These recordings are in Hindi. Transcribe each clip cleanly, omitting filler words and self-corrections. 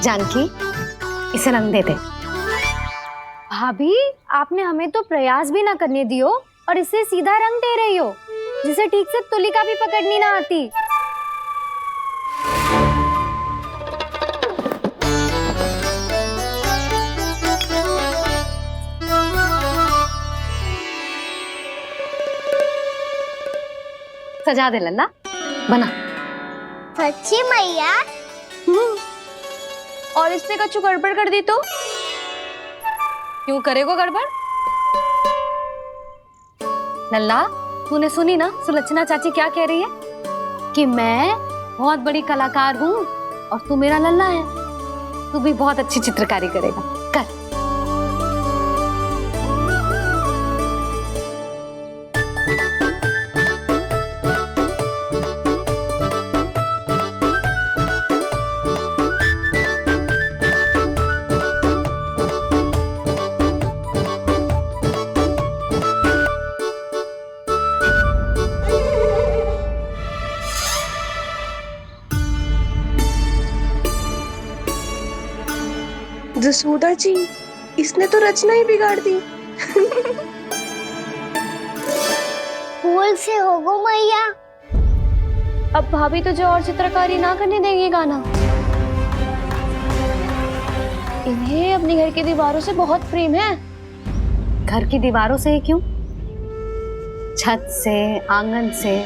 जानकी, इसे रंग दे दे। भाभी, आपने हमें तो प्रयास भी ना करने दियो और इसे सीधा रंग दे रही हो, जिसे ठीक से तुलिका भी पकड़नी ना आती। सजा दे लल्ला, बना। सच्ची मैया? और इसने कछु गड़बड़ कर दी तो? क्यों करेगो गड़बड़? लल्ला, तूने सुनी ना सुलक्षणा चाची क्या कह रही है? कि मैं बहुत बड़ी कलाकार हूँ और तू मेरा लल्ला है। तू भी बहुत अच्छी चित्रकारी करेगा, कर। जसोदा जी, इसने तो रचना ही बिगाड़ दी। फूल से होगो मैया। अब भाभी तुझे और चित्रकारी ना करने देंगी गाना। इन्हें अपने घर की दीवारों से बहुत प्रेम है। घर की दीवारों से ही क्यों? छत से, आंगन से,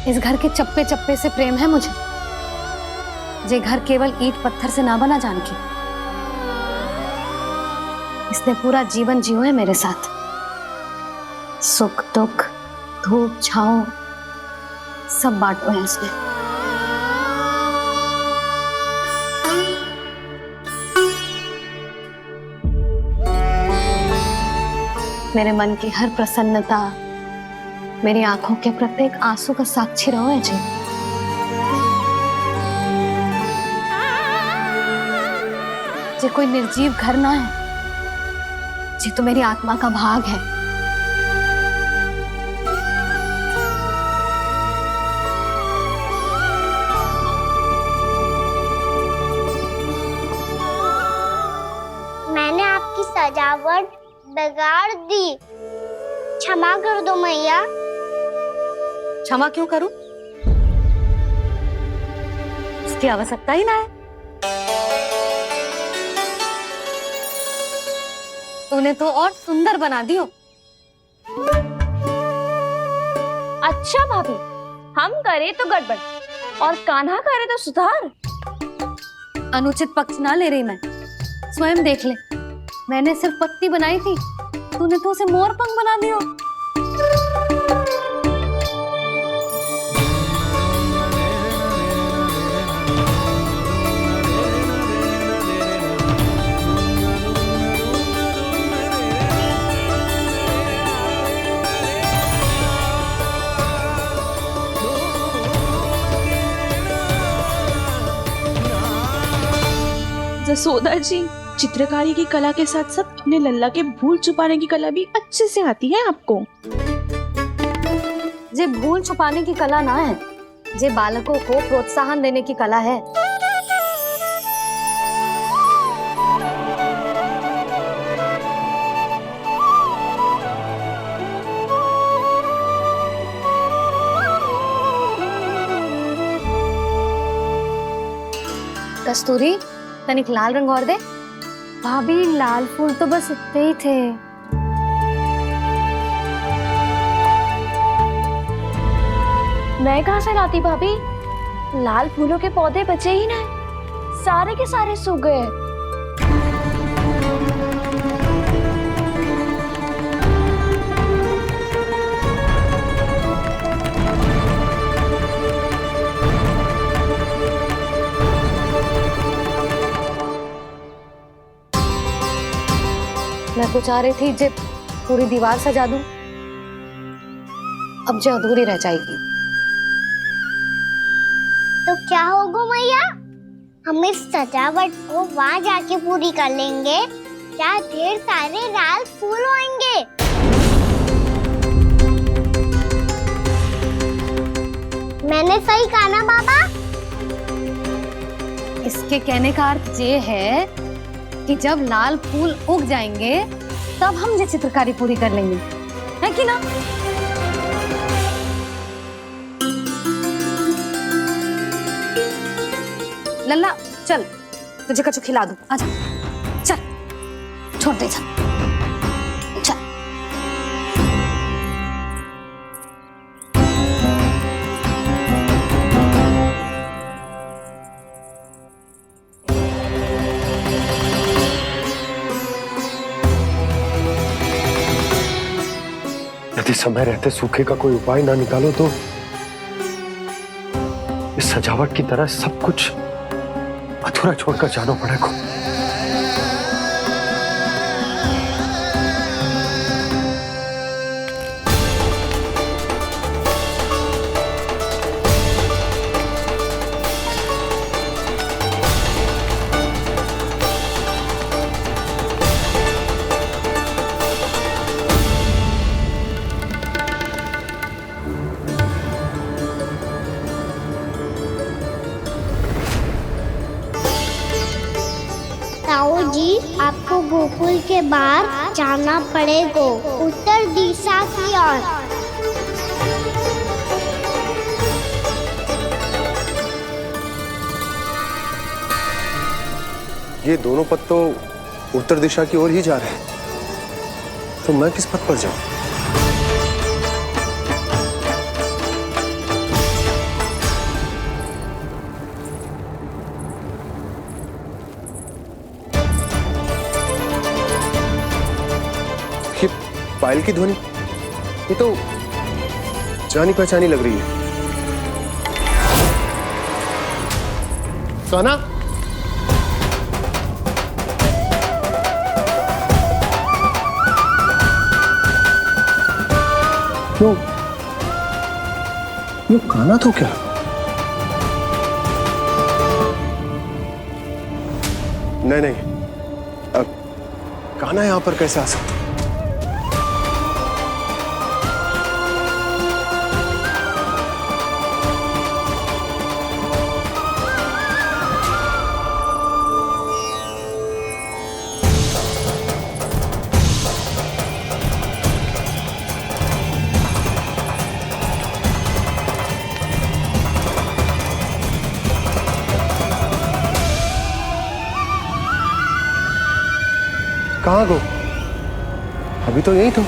इस घर के चप्पे चप्पे से प्रेम है मुझे। ये घर केवल ईंट पत्थर से ना बना जानकी। इसने पूरा जीवन जियो है मेरे साथ। सुख दुख, धूप छांव सब बांटो है इसने। मेरे मन की हर प्रसन्नता, मेरी आंखों के प्रत्येक आंसू का साक्षी रहो है जी। ये कोई निर्जीव घर ना है, ये तो मेरी आत्मा का भाग है। मैंने आपकी सजावट बिगाड़ दी, क्षमा कर दो मैया। क्षमा क्यों करूं? इसकी आवश्यकता ही ना है। तूने तो और सुंदर बना दियो। अच्छा भाभी, हम करे तो गड़बड़ और कान्हा करे तो सुधार। अनुचित पक्ष ना ले रही मैं, स्वयं देख ले। मैंने सिर्फ पत्ती बनाई थी, तूने तो उसे मोरपंख बना दियो। जसोदा जी, चित्रकारी की कला के साथ साथ अपने लल्ला के भूल छुपाने की कला भी अच्छे से आती है आपको। ये भूल छुपाने की कला ना है, ये बालकों को प्रोत्साहन देने की कला है। कस्तूरी, तनिक लाल रंग और दे। भाभी, लाल फूल तो बस इतने ही थे। मैं कहाँ से लाती भाभी? लाल फूलों के पौधे बचे ही ना, सारे के सारे सूख गए। मैं तो चाह रही थी जे पूरी दीवार सजा दूं, अब जो अधूरी रह जाएगी। तो क्या होगा मैया? हम इस सजावट को वहाँ जाके पूरी कर लेंगे, जहाँ ढेर सारे लाल फूल होंगे। मैंने सही कहा ना बाबा? इसके कहने का अर्थ ये है कि जब लाल फूल उग जाएंगे तब हम ये चित्रकारी पूरी कर लेंगे, है कि ना? लल्ला चल, तुझे कछु खिला दूं, आजा चल, छोड़ दे चल। यदि समय रहते सूखे का कोई उपाय ना निकालो तो इस सजावट की तरह सब कुछ अधूरा छोड़कर जाना पड़ेगा। ताऊ जी, आपको गोकुल के बाहर जाना पड़ेगा, उत्तर दिशा की ओर। ये दोनों पथ तो उत्तर दिशा की ओर ही जा रहे हैं, तो मैं किस पथ पर जाऊं? ये पायल की ध्वनि, ये तो जानी पहचानी लग रही है। कान्हा, यो कान्हा तो क्या? नहीं, अब कान्हा यहां पर कैसे आ सकता? कहाँ गो? अभी तो यही तो।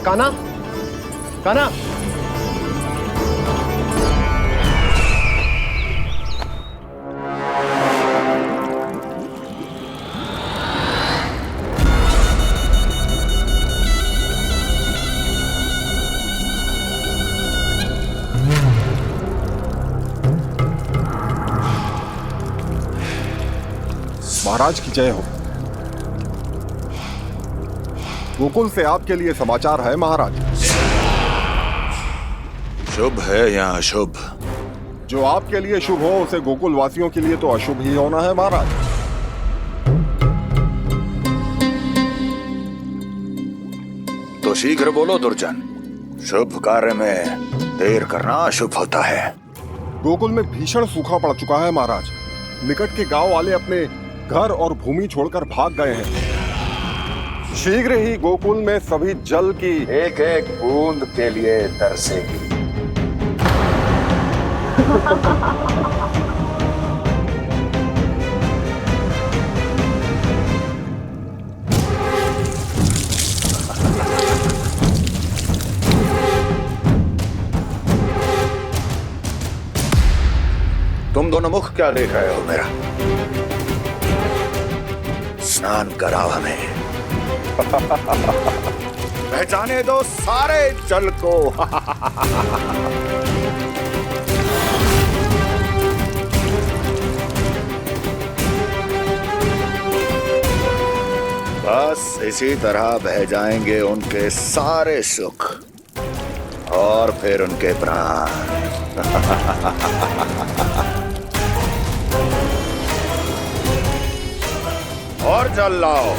कान्हा, कान्हा, महाराज की जय हो। गोकुल से आपके लिए समाचार है महाराज। शुभ है या अशुभ? जो आपके लिए शुभ हो उसे गोकुल वासियों के लिए तो अशुभ ही होना है महाराज। तो शीघ्र बोलो दुर्जन, शुभ कार्य में देर करना अशुभ होता है। गोकुल में भीषण सूखा पड़ चुका है महाराज। निकट के गांव वाले अपने घर और भूमि छोड़कर भाग गए हैं। शीघ्र ही गोकुल में सभी जल की एक एक बूंद के लिए तरसेगी। तुम दोनों मुख क्या देख रहे हो मेरा? स्नान कराओ हमें। पहचाने दो सारे जल को। बस इसी तरह बह जाएंगे उनके सारे सुख और फिर उनके प्राण। जल लाओ।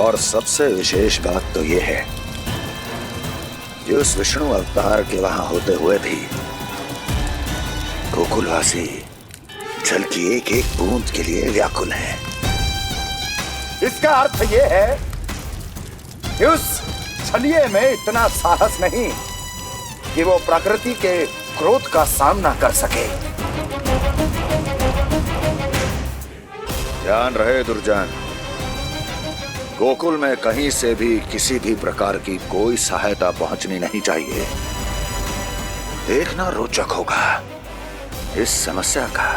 और सबसे विशेष बात तो ये है कि उस विष्णु अवतार के वहां होते हुए भी गोकुलवासी जल की एक एक बूंद के लिए व्याकुल है। इसका अर्थ ये है कि उस छलिए में इतना साहस नहीं कि वो प्रकृति के क्रोध का सामना कर सके। ध्यान रहे दुर्जन, गोकुल में कहीं से भी किसी भी प्रकार की कोई सहायता पहुंचनी नहीं चाहिए। देखना रोचक होगा इस समस्या का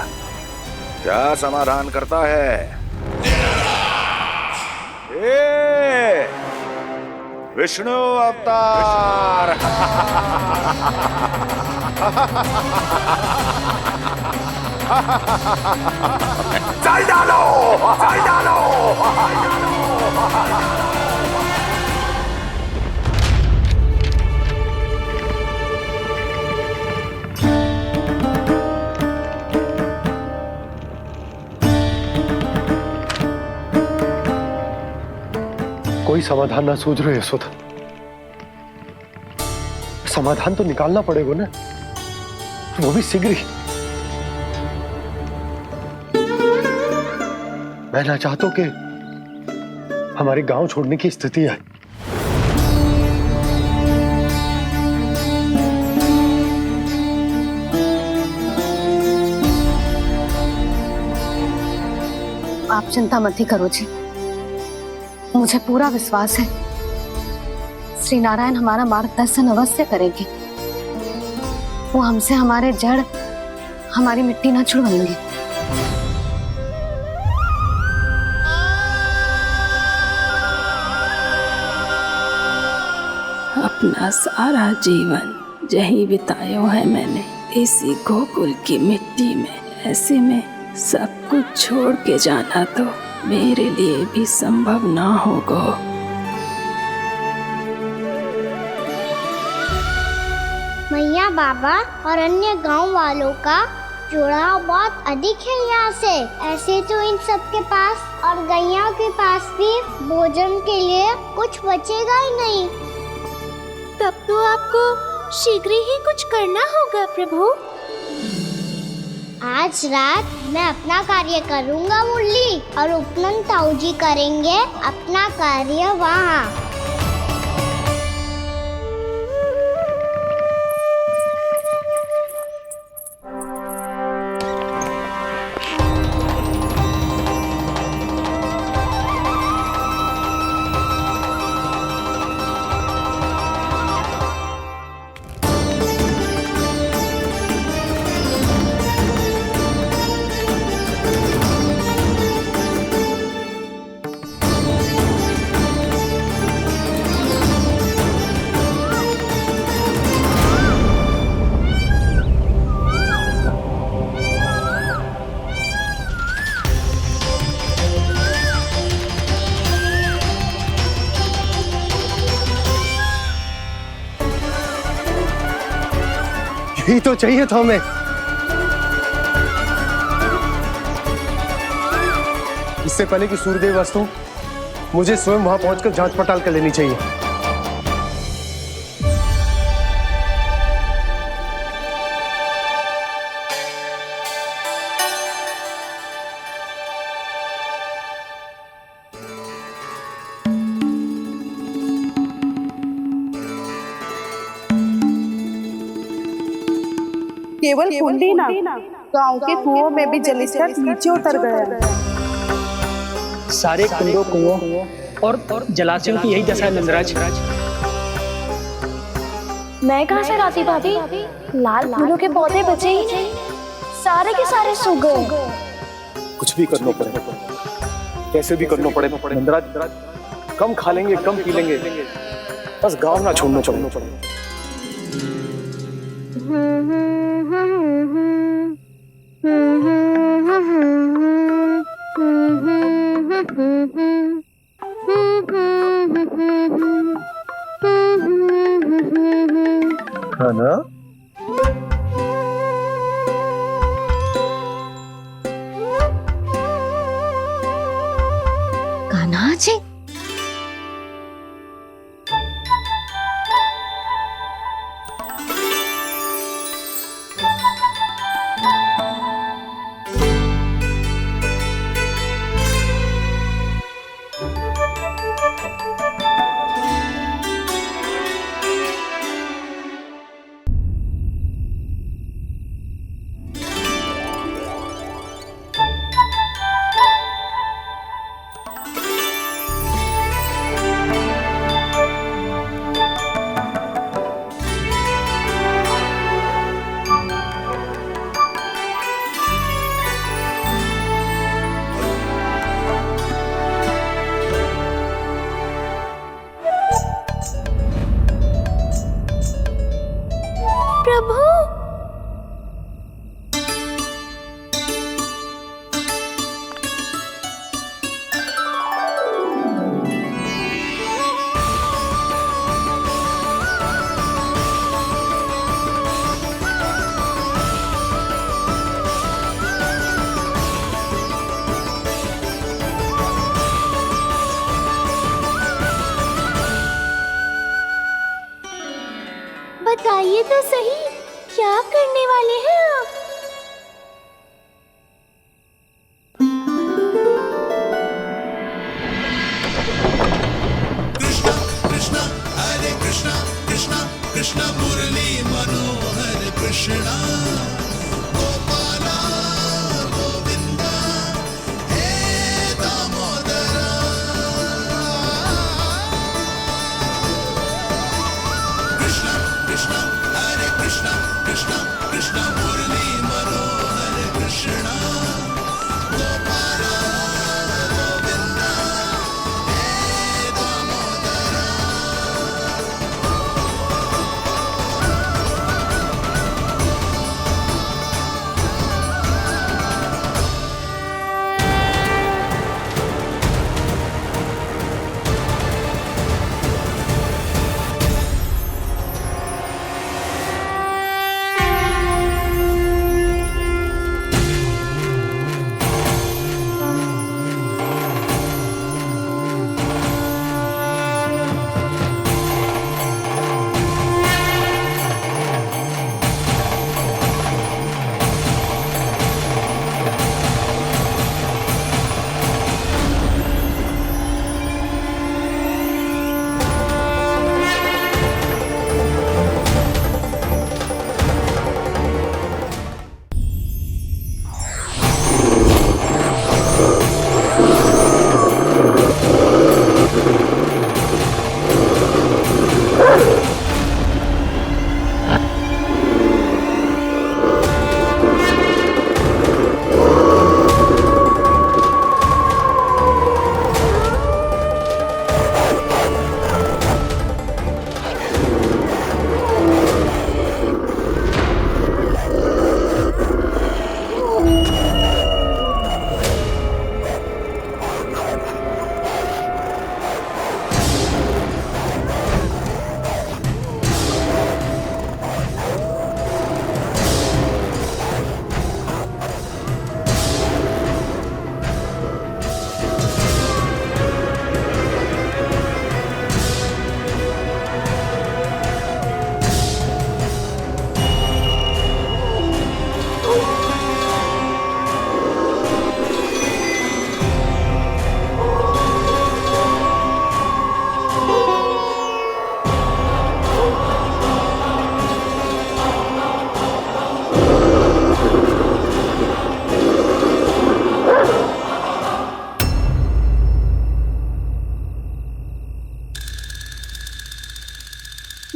क्या समाधान करता है। विष्णु अवतार। चल डालो, चल डालो। कोई समाधान ना सूझ रहे यशोदा। समाधान तो निकालना पड़ेगा ना, वो भी शीघ्र ही। मैं ना चाहता हूं कि हमारे गांव छोड़ने की स्थिति है। आप चिंता मत ही करो जी, मुझे पूरा विश्वास है श्री नारायण हमारा मार्गदर्शन अवश्य करेंगे। वो हमसे हमारे जड़, हमारी मिट्टी ना छुड़वाएंगे। अपना सारा जीवन यही बिताया है मैंने, इसी गोकुल की मिट्टी में। ऐसे में सब कुछ छोड़ के जाना तो मेरे लिए भी संभव ना होगा। मैया, बाबा और अन्य गांव वालों का जुड़ाव बहुत अधिक है यहाँ से। ऐसे तो इन सब के पास और गैया के पास भी भोजन के लिए कुछ बचेगा ही नहीं। तब तो आपको शीघ्र ही कुछ करना होगा प्रभु। आज रात मैं अपना कार्य करूँगा मुरली, और उपनंद ताऊ जी करेंगे अपना कार्य वहाँ। यही तो चाहिए था हमें। इससे पहले कि सूर्यदेव अस्त हो, मुझे स्वयं वहां पहुंचकर जांच पड़ताल कर लेनी चाहिए। केवल कुंडी ना, गांव के कुओं में भी जलस्तर नीचे उतर गया। सारे कुंडों, कुओं और जलाशयों की यही दशा है नंदराज। मैं कहाँ से लाती भाभी? लाल फूलों के पौधे बचे ही नहीं, सारे के सारे सूख गए। कुछ भी करना पड़ेगा, कैसे भी करना पड़ेगा नंदराज। कम खा लेंगे, कम पी लेंगे, बस गांव ना छोड़ना पड़ेगा। है ना? प्रभु। बताइए तो सही, क्या करने वाले हैं आप? कृष्णा कृष्णा हरे कृष्णा कृष्णा कृष्णा मुरली मनोहर कृष्णा गोपाला गोविंदा हे दामोदरा। कृष्णा कृष्णा हरे कृष्णा कृष्णा कृष्णा मुरली मनोहर कृष्णा गोपाला गोविंदा हे दामोदरा।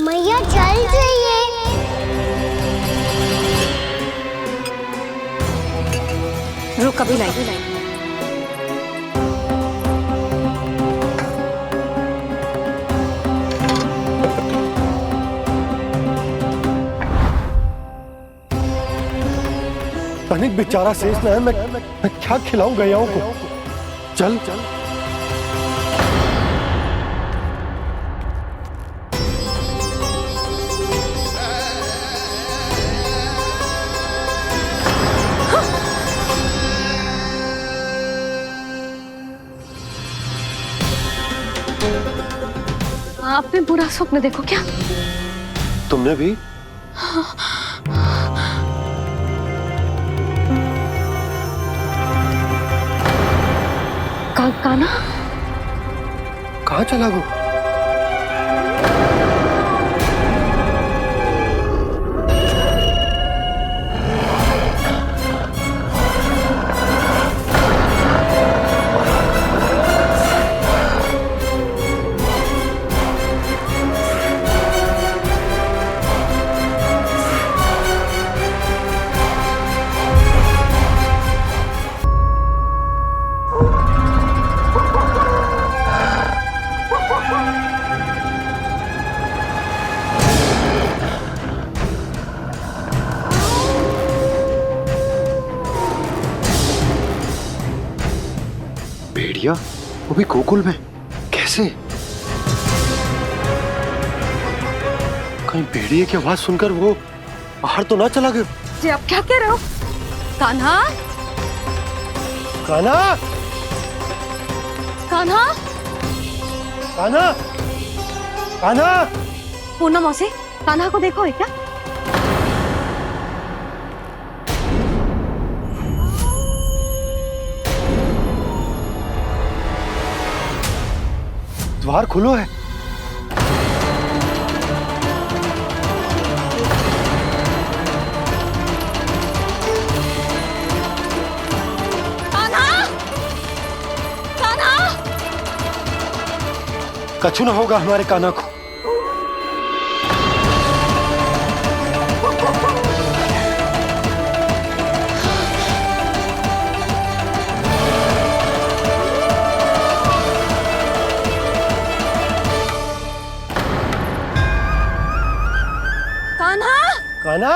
मैया जल जाइए। रुक अभी लाई। तनिक बेचारा शेष न है, मैं क्या खिलाऊं गयाओं को। चल चल आपने बुरा स्वप्न देखो क्या? तुमने भी? काना कहाँ चला गो? भेड़िया, वो भी गोकुल में, कैसे? कहीं भेड़िए की आवाज सुनकर वो बाहर तो ना चला गया? जी आप क्या कह रहे हो? कान्हा, कान्हा, कान्हा, कान्हा, कान्हा! पूर्णा मौसी, कान्हा को देखो है क्या? द्वार खुलो है। कछु ना होगा हमारे कान्हा को। कान्हा, कान्हा,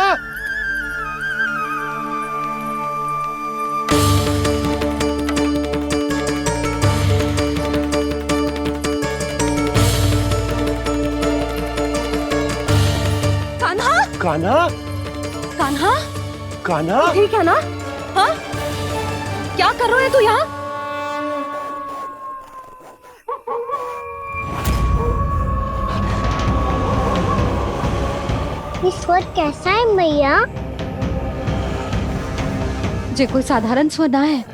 कान्हा, कान्हा, कान्हा, ठीक है ना? हाँ? क्या कर रहे हो तू यहाँ? ये स्वर कैसा है मैया? जे कोई साधारण स्वर ना है,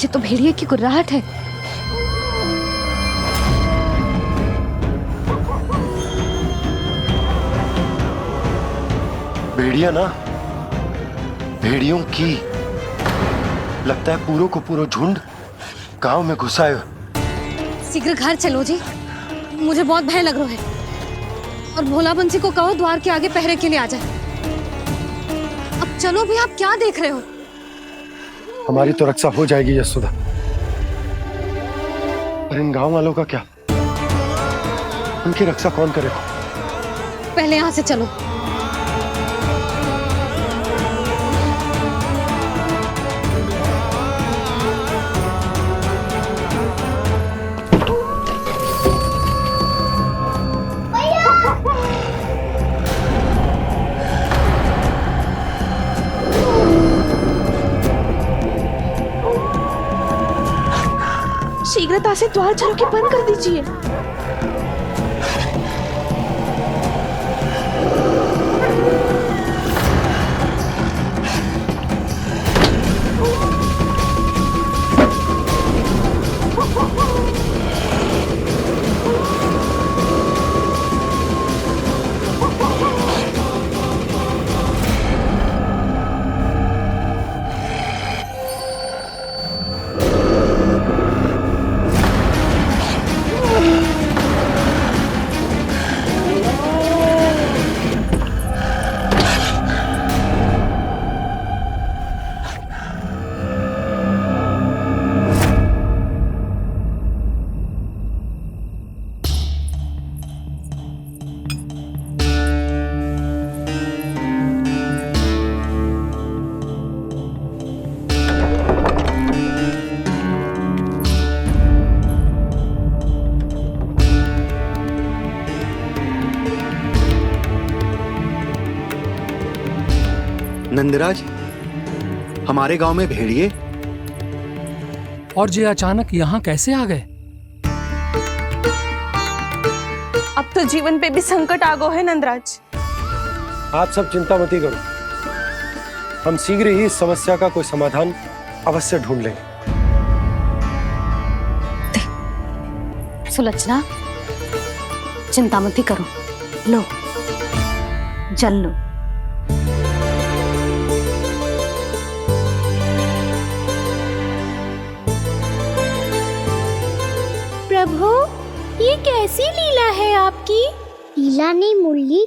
जे तो भेड़िए की गुर्राहट है। भेड़िया ना, भेड़ियों की, लगता है पूरो को पूरो झुंड गांव में घुसा है। शीघ्र घर चलो जी, मुझे बहुत भय लग रहा है। और भोला बंसी को कहो द्वार के आगे पहरे के लिए आ जाए। अब चलो भी, आप क्या देख रहे हो? हमारी तो रक्षा हो जाएगी यशोदा, पर इन गांव वालों का क्या? उनकी रक्षा कौन करेगा? पहले यहाँ से चलो। शीघ्रता से द्वार चलो के बंद कर दीजिए। नंदराज, हमारे गांव में भेड़िए और ये अचानक यहाँ कैसे आ गए? अब तो जीवन पे भी संकट आ गो है नंदराज। आप सब चिंता मत करो, हम शीघ्र ही इस समस्या का कोई समाधान अवश्य ढूंढ लेंगे। सुलक्षणा, चिंता मत करो, लो जल लो। प्रभु, ये कैसी लीला है आपकी? लीला नहीं मुरली,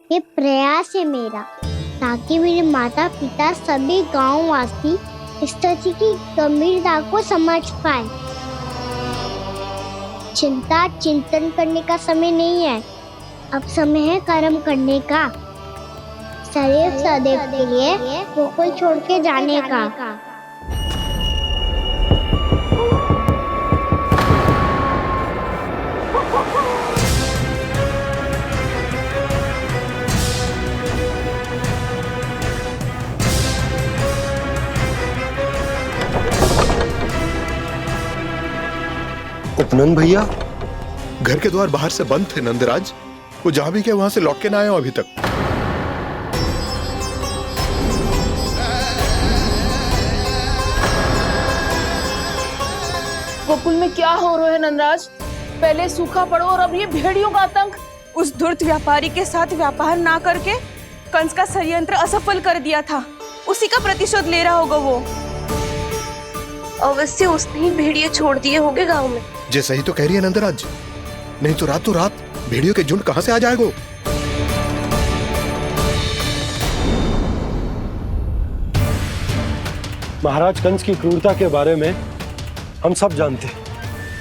ये प्रयास है मेरा, ताकि मेरे माता पिता सभी गांव वासी स्थिति की गंभीरता को समझ पाए। चिंता चिंतन करने का समय नहीं है, अब समय है कर्म करने का, सदैव सदैव के लिए गोकुल छोड़ के जाने का। सुनन भैया, घर के द्वार बाहर से बंद थे नंदराज। वो जहां भी गए वहां से लौट के ना आए हो अभी तक। गोकुल में क्या हो रहा है नंदराज? पहले सूखा पड़ो और अब ये भेड़ियों का आतंक। उस धूर्त व्यापारी के साथ व्यापार ना करके कंस का षड्यंत्र असफल कर दिया था, उसी का प्रतिशोध ले रहा होगा वो। अवश्य उसने ही भेड़िए छोड़ दिए होंगे गांव में। जे सही तो कह रही है नंदराज, नहीं तो रात भेड़ियों के झुंड कहां से आ जाएगा? महाराज कंस की क्रूरता के बारे में हम सब जानते हैं,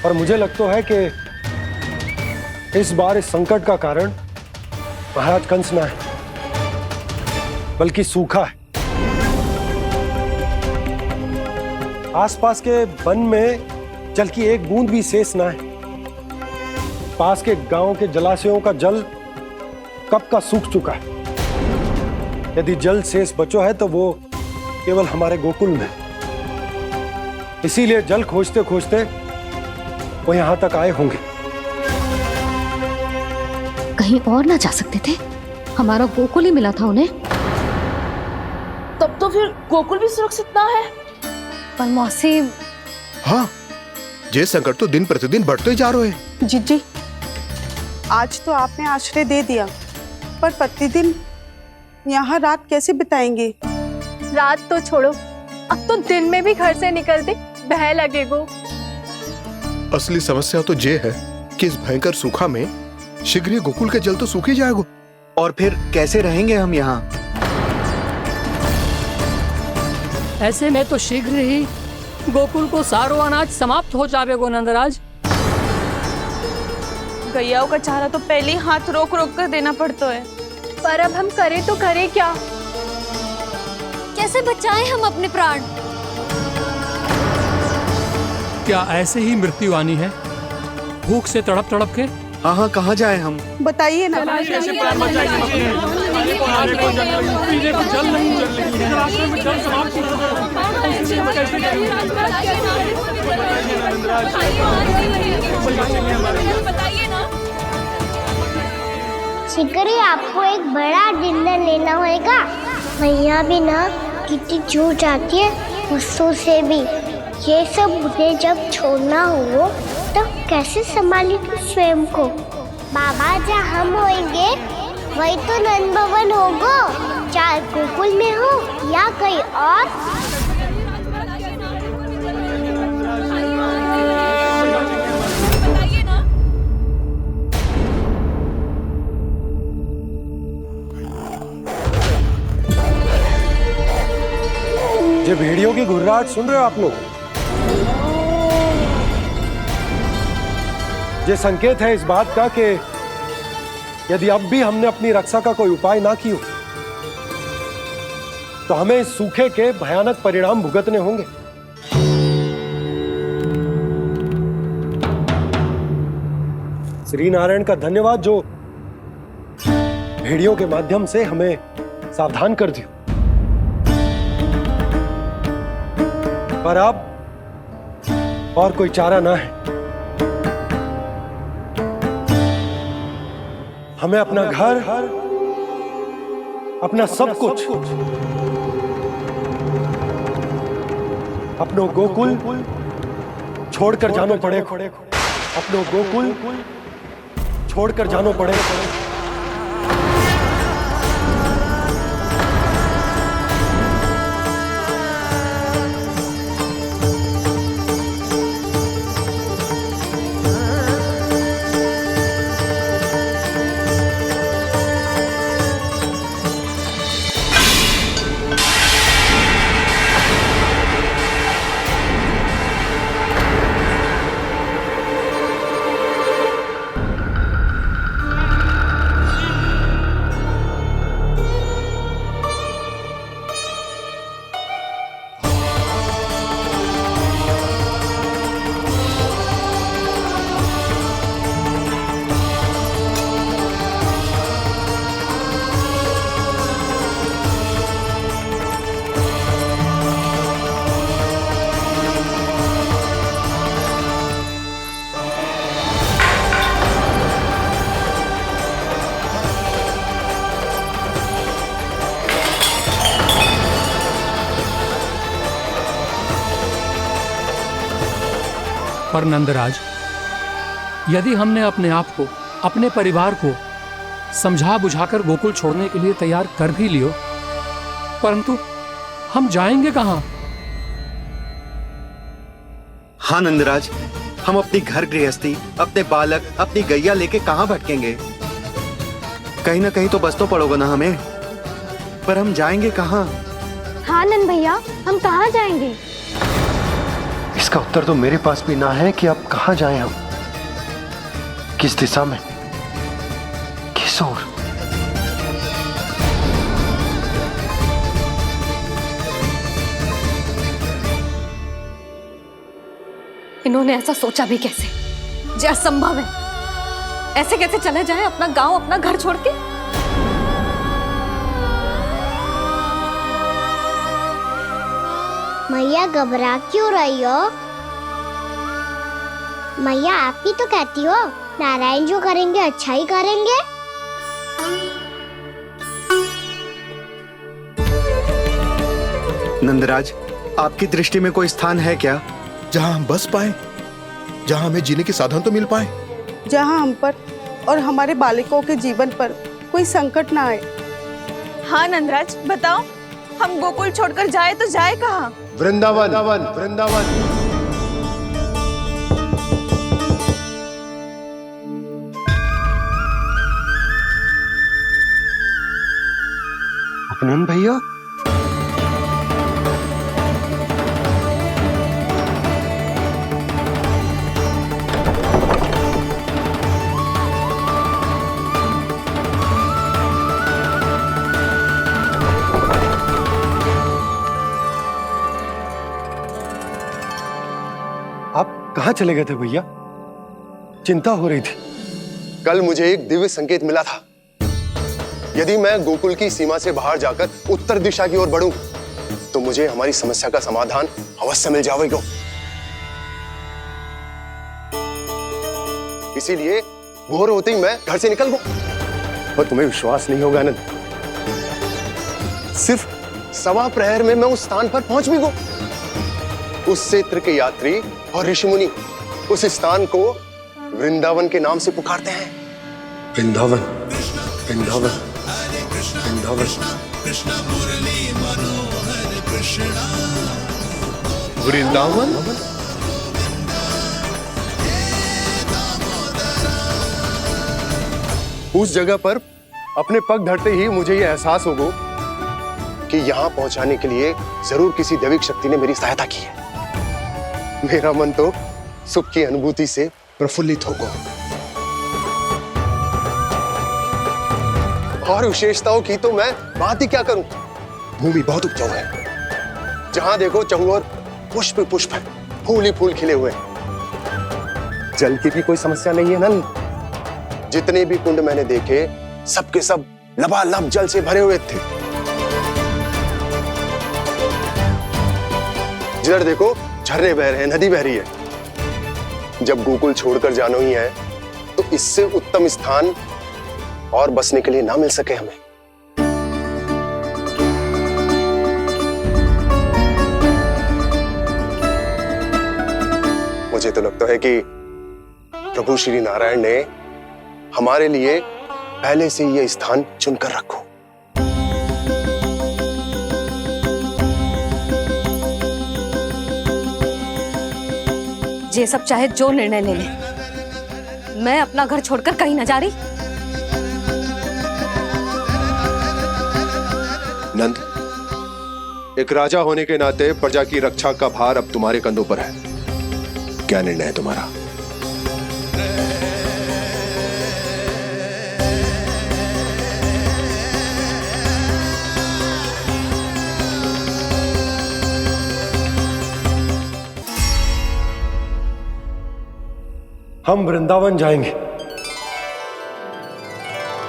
और मुझे लगता है कि इस बार इस संकट का कारण महाराज कंस ना है, बल्कि सूखा है। आसपास के वन में जल की एक बूंद भी शेष ना है। पास के गांव के जलाशयों का जल कब का सूख चुका है। यदि जल शेष बचो है तो वो केवल हमारे गोकुल में। इसीलिए जल खोजते खोजते वो यहां तक आए होंगे। कहीं और ना जा सकते थे? हमारा गोकुल ही मिला था उन्हें। तब तो फिर गोकुल भी सुरक्षित ना है। पर मौसी, हाँ, ये संकट तो दिन प्रतिदिन बढ़ते जा रहे हैं। जीजी, आज तो आपने आश्रय दे दिया, पर प्रतिदिन यहाँ रात कैसे बिताएंगे? रात तो छोड़ो, अब तो दिन में भी घर से निकलते भय लगेगो। असली समस्या तो ये है कि इस भयंकर सूखा में शीघ्र ही गोकुल के जल तो सूख ही जाएगा। और फिर कैसे रहेंगे हम यहाँ? ऐसे में तो शीघ्र ही गोकुल को सारो अनाज समाप्त हो जाएगो नंदराज। गैयाओं का चारा तो पहले ही हाथ रोक रोक कर देना पड़ता है। पर अब हम करें तो करें क्या? कैसे बचाएं हम अपने प्राण? क्या ऐसे ही मृत्यु आनी है, भूख से तड़प तड़प के? हाँ हाँ, कहाँ जाए हम? बताइए ना। शिकारी, आपको एक बड़ा डिनर लेना होगा। मैया भी ना कितनी जूझ जाती है गुस्सों से भी। ये सब उन्हें जब छोड़ना हो तो कैसे संभाली तू स्वयं को? बाबा जहाँ हम होंगे वही तो नंद भवन होगा, चाहे गोकुल में हो या कहीं और। ये भेड़ियों की घुर्राहट सुन रहे हो आप लोग? ये संकेत है इस बात का कि यदि अब भी हमने अपनी रक्षा का कोई उपाय ना किया तो हमें इस सूखे के भयानक परिणाम भुगतने होंगे। श्री नारायण का धन्यवाद जो भेड़ियों के माध्यम से हमें सावधान कर दिया। पर अब और कोई चारा ना है। हमें अपना घर, अपना सब कुछ, अपनो गोकुल छोड़कर जानो पड़े। अपनो गोकुल छोड़कर जानो पड़े। पर नंदराज, यदि हमने अपने आप को, अपने परिवार को समझा बुझाकर गोकुल छोड़ने के लिए तैयार कर भी लियो, परंतु हम जाएंगे कहां? हाँ नंदराज, हम अपनी घर गृहस्थी, अपने बालक, अपनी गैया लेके कहाँ भटकेंगे? कहीं ना कहीं तो बस तो पड़ोगे ना हमें, पर हम जाएंगे कहाँ? हाँ नंद भैया, हम कहाँ जाएंगे? इसका उत्तर तो मेरे पास भी ना है कि अब कहाँ जाएं हम, किस दिशा में, किस ओर। इन्होंने ऐसा सोचा भी कैसे? जो असंभव है। ऐसे कैसे चले जाए अपना गांव, अपना घर छोड़ के? मैया घबरा क्यों रही हो? मैया आप ही तो कहती हो नारायण जो करेंगे अच्छा ही करेंगे। नंदराज, आपकी दृष्टि में कोई स्थान है क्या जहां हम बस पाए, जहां हमें जीने के साधन तो मिल पाए, जहाँ हम पर और हमारे बालकों के जीवन पर कोई संकट ना आए? हाँ नंदराज, बताओ, हम गोकुल छोड़कर जाए तो जाए कहाँ? वृंदावन, वृंदावन। अपनन भैया, आप कहाँ चले गए थे भैया? चिंता हो रही थी। कल मुझे एक दिव्य संकेत मिला था। यदि मैं गोकुल की सीमा से बाहर जाकर उत्तर दिशा की ओर बढ़ूं, तो मुझे हमारी समस्या का समाधान अवश्य मिल जाएगा। इसीलिए भोर होते ही मैं घर से निकल गया। और तुम्हें विश्वास नहीं होगा आनंद, सिर्फ 1.25 प्रहर में मैं उस स्थान पर पहुंच भी गया। उस क्षेत्र के यात्री और ऋषिमुनि उस स्थान को वृंदावन के नाम से पुकारते हैं। वृंदावन, वृंदावन, वृंदावन। वृंदावन। उस जगह पर अपने पग धरते ही मुझे यह एहसास होगा कि यहां पहुंचाने के लिए जरूर किसी दैविक शक्ति ने मेरी सहायता की है। मेरा मन तो सुख की अनुभूति से प्रफुल्लित होगा। और विशेषताओं की तो मैं बात ही क्या करूं। भूमि बहुत उपजाऊ है, जहां देखो चहुओर पुष्प पुष्प है, फूल ही फूल खिले हुए हैं। जल की भी कोई समस्या नहीं है नंद। जितने भी कुंड मैंने देखे, सबके सब लबालब जल से भरे हुए थे। जिधर देखो झरने बह रहे हैं, नदी बह रही है। जब गोकुल छोड़कर जाना ही है, तो इससे उत्तम स्थान और बसने के लिए ना मिल सके हमें। मुझे तो लगता है कि प्रभु श्री नारायण ने हमारे लिए पहले से यह स्थान चुनकर रखो। ये सब चाहे जो निर्णय ले ले, मैं अपना घर छोड़कर कहीं न जा रही। नंद, एक राजा होने के नाते प्रजा की रक्षा का भार अब तुम्हारे कंधों पर है। क्या निर्णय है तुम्हारा? हम वृंदावन जाएंगे।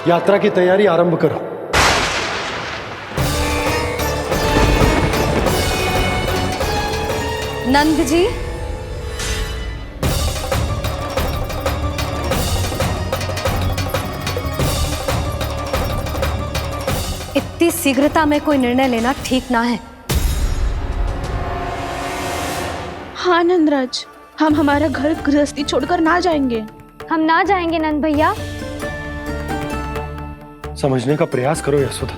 यात्रा की तैयारी आरंभ करो। नंद जी, इतनी शीघ्रता में कोई निर्णय लेना ठीक ना है। हाँ नंदराज, हम हमारा घर गृहस्थी छोड़कर ना जाएंगे। हम ना जाएंगे नंद भैया। समझने का प्रयास करो यशोदा।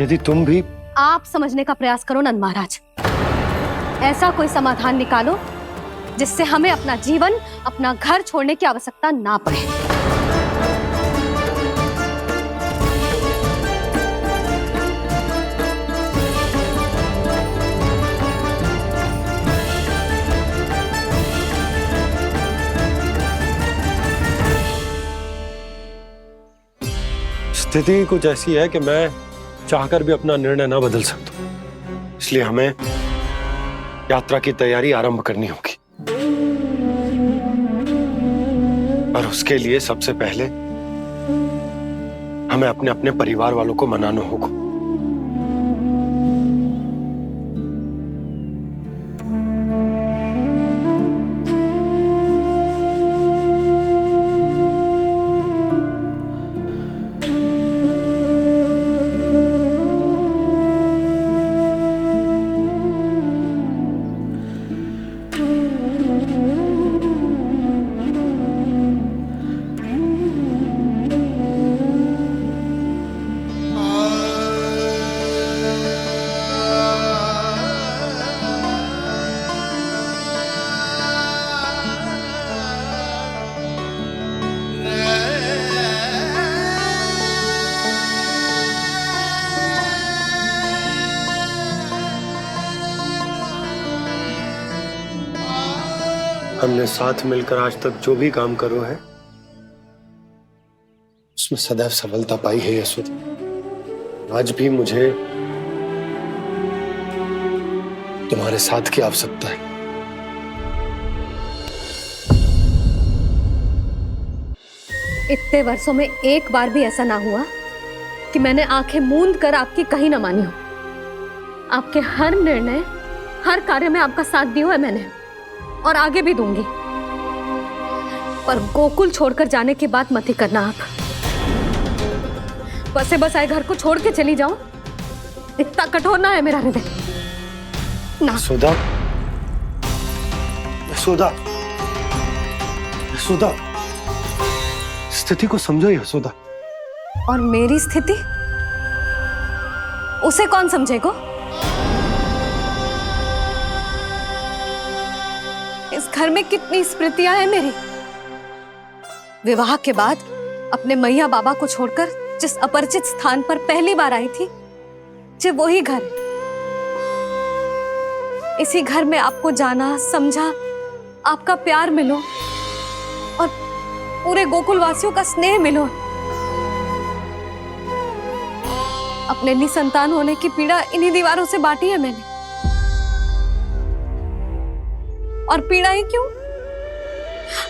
यदि तुम भी आप समझने का प्रयास करो नंद महाराज। ऐसा कोई समाधान निकालो जिससे हमें अपना जीवन, अपना घर छोड़ने की आवश्यकता ना पड़े। स्थिति कुछ ऐसी है कि मैं चाहकर भी अपना निर्णय ना बदल सकता, इसलिए हमें यात्रा की तैयारी आरंभ करनी होगी। और उसके लिए सबसे पहले हमें अपने अपने परिवार वालों को मनाना होगा। हमने साथ मिलकर आज तक जो भी काम करो है उसमें सदैव सफलता पाई है यशोदा। आज भी मुझे तुम्हारे साथ की आवश्यकता है। इतने वर्षों में एक बार भी ऐसा ना हुआ कि मैंने आंखें मूंद कर आपकी कहीं ना मानी हो। आपके हर निर्णय, हर कार्य में आपका साथ दिया है मैंने, और आगे भी दूंगी। पर गोकुल छोड़कर जाने की बात मत ही करना आप। बसे बसाए घर को छोड़ के चली जाऊं, इतना कठोर ना है मेरा हृदय ना। यशोदा, यशोदा, यशोदा, स्थिति को समझो यशोदा। और मेरी स्थिति उसे कौन समझेगा? इस घर में कितनी स्मृतियां हैं मेरी। विवाह के बाद अपने मैया बाबा को छोड़कर जिस अपरिचित स्थान पर पहली बार आई थी, जो वही घर। इसी घर में आपको जाना, समझा, आपका प्यार मिलो और पूरे गोकुल वासियों का स्नेह मिलो। अपने निसंतान होने की पीड़ा इन्हीं दीवारों से बांटी है मैंने। और पीड़ा ही क्यों?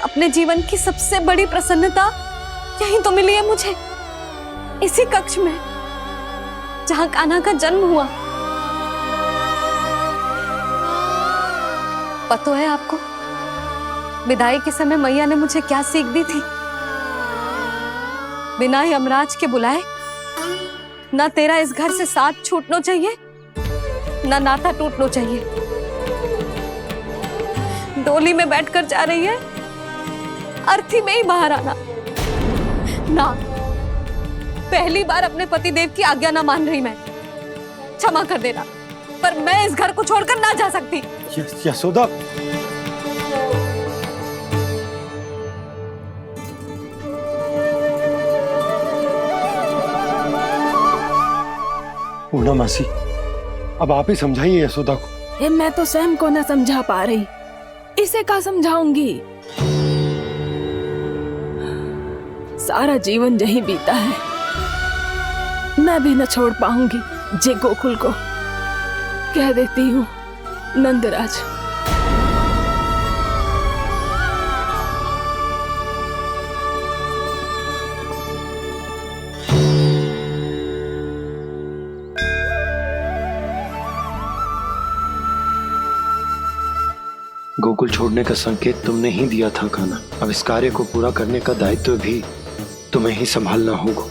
अपने जीवन की सबसे बड़ी प्रसन्नता यहीं तो मिली है मुझे, इसी कक्ष में जहां कान्हा का जन्म हुआ। पता है आपको विदाई के समय मैया ने मुझे क्या सीख दी थी? बिना यमराज के बुलाए ना तेरा इस घर से साथ छूटना चाहिए, ना नाता टूटना चाहिए। डोली में बैठकर जा रही है, अर्थी में ही बाहर आना ना। पहली बार अपने पति देव की आज्ञा ना मान रही मैं, क्षमा कर देना, पर मैं इस घर को छोड़कर ना जा सकती। यशोदा, पूर्णा मासी, अब आप ही समझाइए यशोदा को। ये मैं तो स्वयं को न समझा पा रही, इसे क्या समझाऊंगी? सारा जीवन यही बीता है, मैं भी न छोड़ पाऊंगी जे गोकुल को। कह देती हूँ नंदराज। गोकुल छोड़ने का संकेत तुमने ही दिया था कान्हा। अब इस कार्य को पूरा करने का दायित्व भी तुम्हें ही संभालना होगा।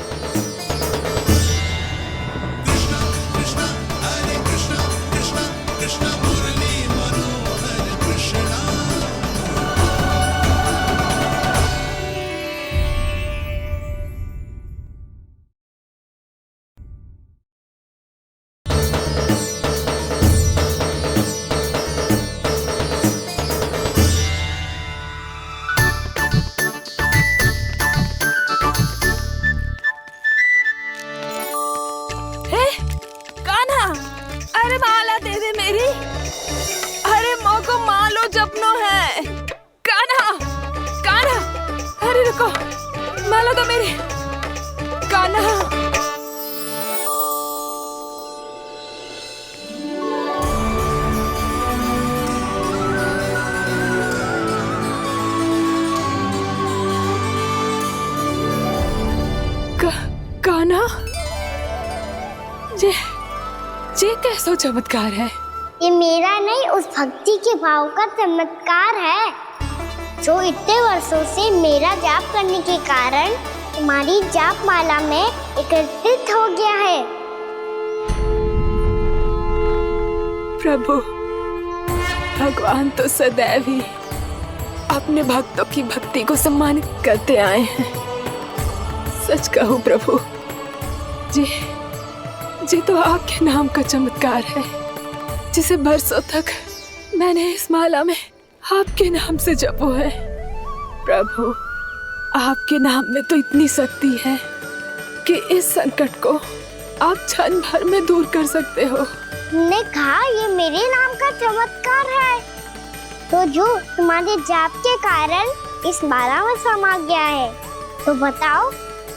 सपनों है। कान्हा, कान्हा, अरे रुको, माला तो मेरी। कान्हा, कान्हा, ये कैसा चमत्कार है? ये मेरा नहीं, उस भक्ति के भाव का चमत्कार है जो इतने वर्षों से मेरा जाप करने के कारण तुम्हारी जाप माला में एकत्रित हो गया है। प्रभु, भगवान तो सदैव ही अपने भक्तों की भक्ति को सम्मानित करते आए हैं। सच कहूँ प्रभु, जी तो आपके नाम का चमत्कार है, जिसे बरसों तक मैंने इस माला में आपके नाम से जपो है। प्रभु, आपके नाम में तो इतनी शक्ति है कि इस संकट को आप क्षण भर में दूर कर सकते हो। तुमने कहा ये मेरे नाम का चमत्कार है, तो जो तुम्हारे जाप के कारण इस माला में समा गया है, तो बताओ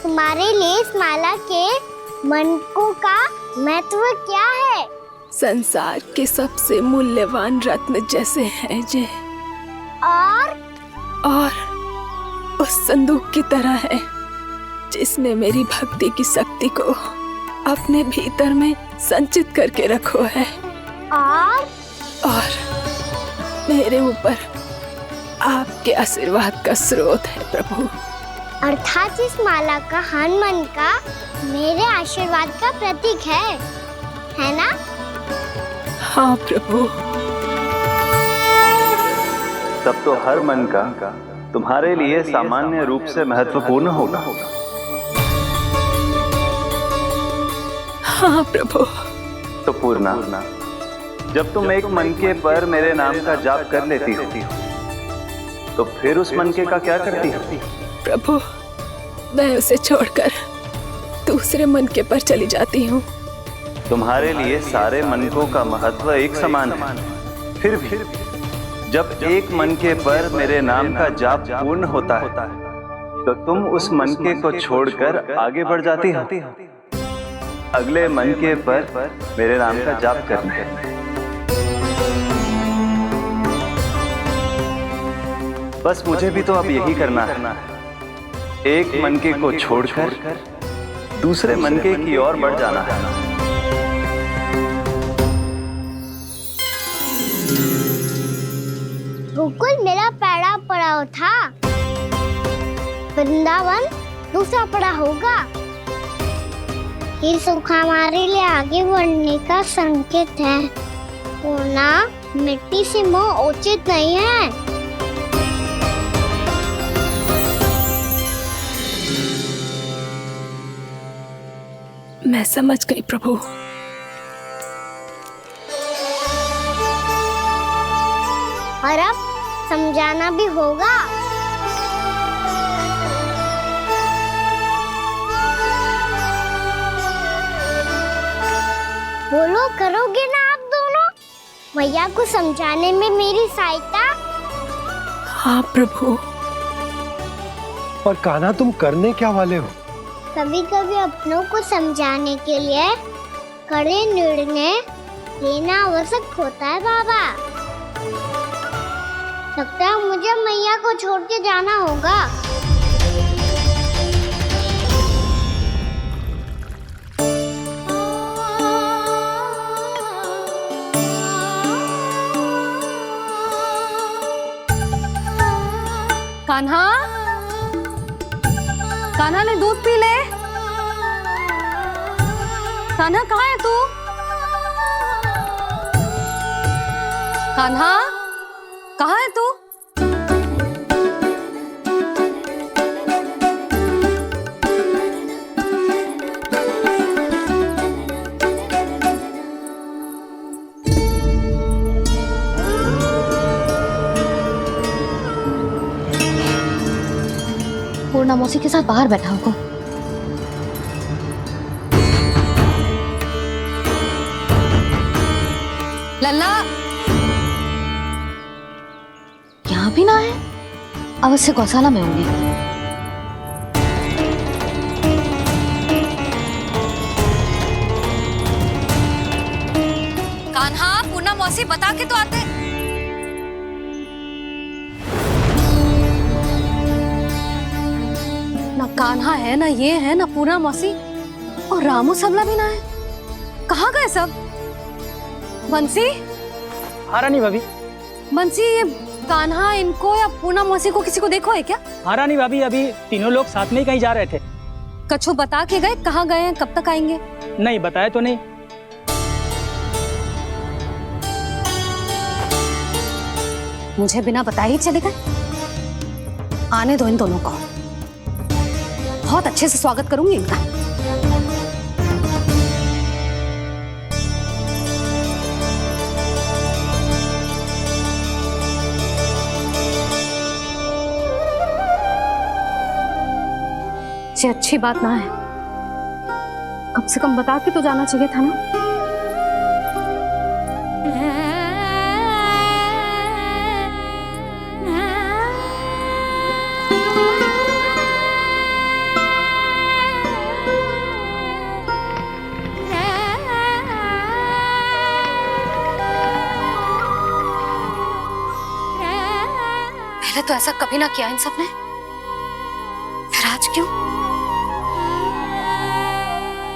तुम्हारे लिए इस माला के मनकों का महत्व क्या है? संसार के सबसे मूल्यवान रत्न जैसे हैं जे, और उस संदूक की तरह है जिसने मेरी भक्ति की शक्ति को अपने भीतर में संचित करके रखो है, और मेरे ऊपर आपके आशीर्वाद का स्रोत है प्रभु। अर्थात इस माला का हनुमान का मेरे आशीर्वाद का प्रतीक है ना? हाँ प्रभु। तब तो हर मन का तुम्हारे लिए सामान्य रूप से महत्वपूर्ण होगा। हाँ प्रभु। तो पूर्णा, जब तुम एक मनके पर मेरे नाम का जाप कर लेती हो, तो फिर उस मनके का क्या करती हो? प्रभु, मैं उसे छोड़कर दूसरे मनके पर चली जाती हूँ। तुम्हारे लिए सारे मनकों का महत्व एक समान है। फिर भी जब एक मनके पर मेरे नाम का जाप पूर्ण होता है, तो तुम उस मनके को छोड़कर आगे बढ़ जाती हो अगले मनके पर मेरे नाम का जाप करने। बस मुझे भी तो अब यही करना है, एक मनके को छोड़कर दूसरे मनके की ओर बढ़ जाना है। गोकुल मेरा पहला पड़ाव था, वृंदावन दूसरा पड़ा होगा। ये सुख हमारे लिए आगे बढ़ने का संकेत है। पूर्णा, मिट्टी से मोह उचित नहीं है। मैं समझ गई प्रभु। और अब समझाना भी होगा। बोलो, करोगे ना आप दोनों? भैया को समझाने में मेरी सहायता? हाँ प्रभु। पर कान्हा, तुम करने क्या वाले हो? कभी कभी अपनों को समझाने के लिए कड़े निर्णय लेना आवश्यक होता है बाबा। लगता है मुझे मैया को छोड़ के जाना होगा। कान्हा, कान्हा ने दूध पी ले। कान्हा, कहाँ है तू? कान्हा, कहाँ है तू? पूर्णा मौसी के साथ बाहर बैठा होगा। लल्ला, भाभी ना है, अवश्य गौशाला में होंगे। कान्हा, पूना मौसी बता के तो आते। ना कान्हा है, ना ये है, ना पूना मौसी, और रामू सबला भी ना है। कहाँ गए सब? बंसी? हाँ रानी भाभी। बंसी, ये कान्हा इनको या पूना मौसी को किसी को देखो है क्या? हाँ रानी भाभी, अभी तीनों लोग साथ में ही कहीं जा रहे थे। कछु बता के गए कहाँ गए हैं, कब तक आएंगे? नहीं बताया तो नहीं। मुझे बिना बताए ही चले गए? आने दो इन दोनों को, बहुत अच्छे से स्वागत करूंगी इनका। ये अच्छी बात ना है, कम से कम बता के तो जाना चाहिए था ना। पहले तो ऐसा कभी ना किया इन सब ने, फिर आज क्यों?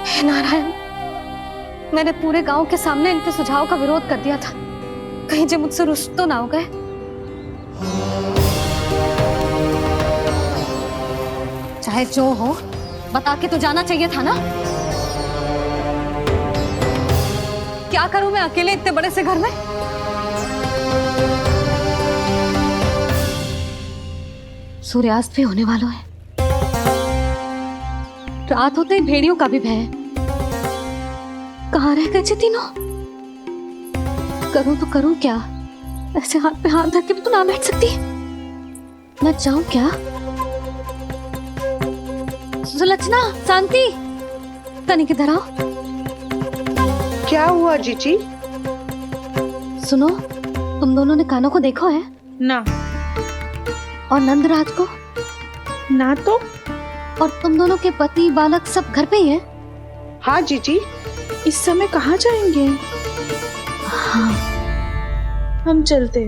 हे नारायण, मैंने पूरे गांव के सामने इनके सुझाव का विरोध कर दिया था, कहीं जो मुझसे रुष्ट तो ना हो गए। चाहे जो हो, बता के तो जाना चाहिए था ना। क्या करूं मैं अकेले इतने बड़े से घर में? सूर्यास्त भी होने वाला है, रात होते ही भेड़ियों का भी भय है। कहाँ रह गए तीनों? करूं तो करूं क्या? ऐसे हाथ पे हाथ धर के भी तो ना बैठ सकती। मैं जाऊं क्या? सुलक्षणा, शांति, तनिक इधर आओ। क्या हुआ जीजी? सुनो, तुम दोनों ने कानों को देखो है? ना। और नंदराज को? ना तो। और तुम दोनों के पति बालक सब घर पे ही हैं? हाँ जीजी, इस समय कहाँ जाएंगे? हाँ, हम चलते।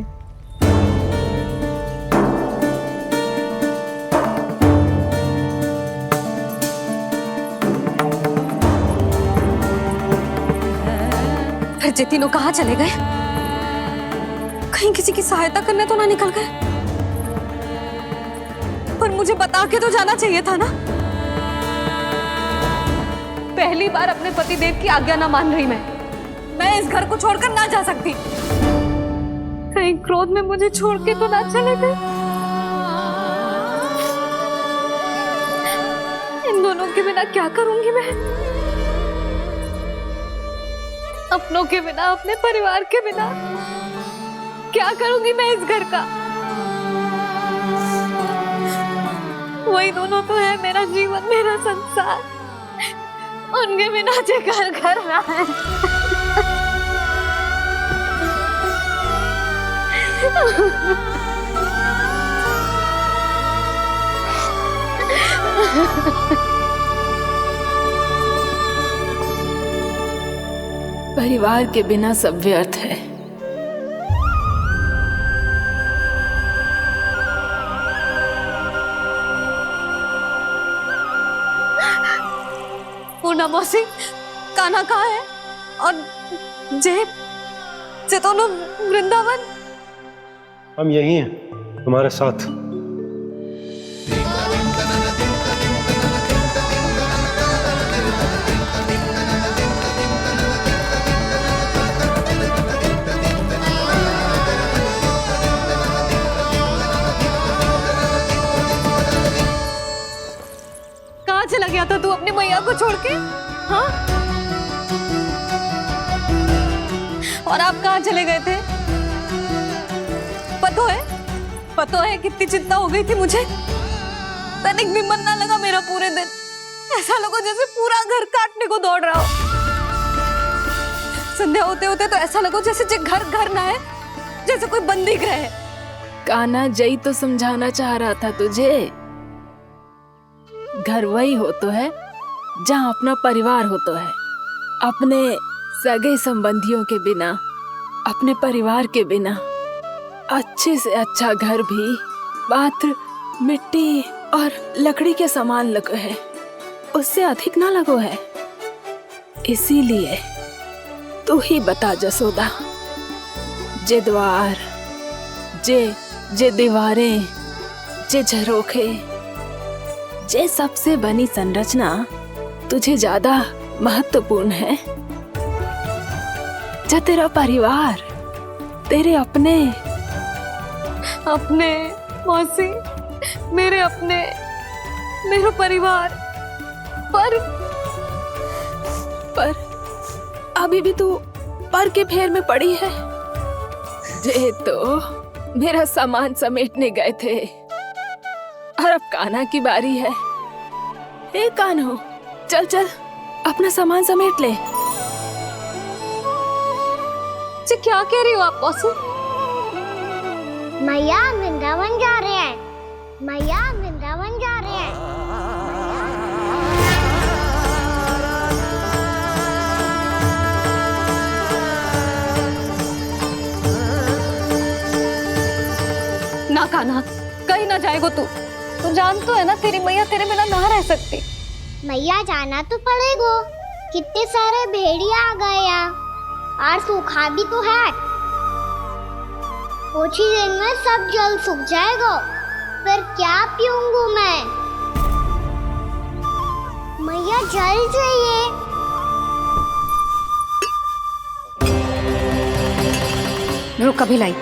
फिर ये तीनों कहाँ चले गए? कहीं किसी की सहायता करने तो ना निकल गए? पर मुझे बता के तो जाना चाहिए था ना। पहली बार अपने पतिदेव की आज्ञा ना मान रही मैं इस घर को छोड़कर ना जा सकती। कहीं क्रोध में मुझे छोड़ के तो ना चले गए। इन दोनों के बिना क्या करूंगी मैं? अपनों के बिना, अपने परिवार के बिना क्या करूंगी मैं इस घर का? वही दोनों तो है मेरा जीवन, मेरा संसार। उनके बिना जे घर घर रहा है। परिवार के बिना सब व्यर्थ है। पूना मौसी, कान्हा कहाँ है? और जे दोनों वृंदावन? हम यही हैं, तुम्हारे साथ। कहाँ चला गया था तू अपनी मैया को छोड़ के? हाँ? और आप कहाँ चले गए थे? पतो है कितनी चिंता हो गई थी मुझे। तनिक भी मन ना लगा मेरा पूरे दिन। ऐसा लगा जैसे पूरा घर काटने को दौड़ रहा हो। संध्या होते होते तो ऐसा लगा जैसे घर घर ना है, जैसे कोई बंदी गृह है। कान्हा जई तो समझाना चाह रहा था तुझे। घर वही हो तो है जहाँ अपना परिवार हो तो है। अपने सगे संबंधियों के बिना, अपने परिवार के बिना अच्छे से अच्छा घर भी मात्र मिट्टी और लकड़ी के समान लगो है, उससे अधिक ना लगो है। इसीलिए तू ही बता जसोदा, जे द्वार, जे दीवारें, जे झरोखे, जे सबसे बनी संरचना तुझे ज्यादा महत्वपूर्ण है? जो तेरा परिवार, तेरे अपने मौसी, मेरे अपने, मेरा परिवार, पर अभी भी तू पर के फेर में पड़ी है। जे तो मेरा सामान समेटने गए थे और अब कान्हा की बारी है। ए कान्हो, चल चल अपना सामान समेट ले। क्या कह रही हो आप मौसी? मैया वृंदावन जा रहे हैं, मैया वृंदावन जा रहे हैं। ना कान्हा, कहीं ना जाएगो तू जान तो है ना तेरी मैया तेरे बिना ना रह सकती। मैया जाना तो पड़ेगा, कितने सारे भेड़िया आ गए यहाँ और सूखा भी तो है। कुछ ही दिन में सब जल सूख जाएगा, फिर क्या पीऊंगा मैं? मैया जल चाहिए। रुक अभी लाई।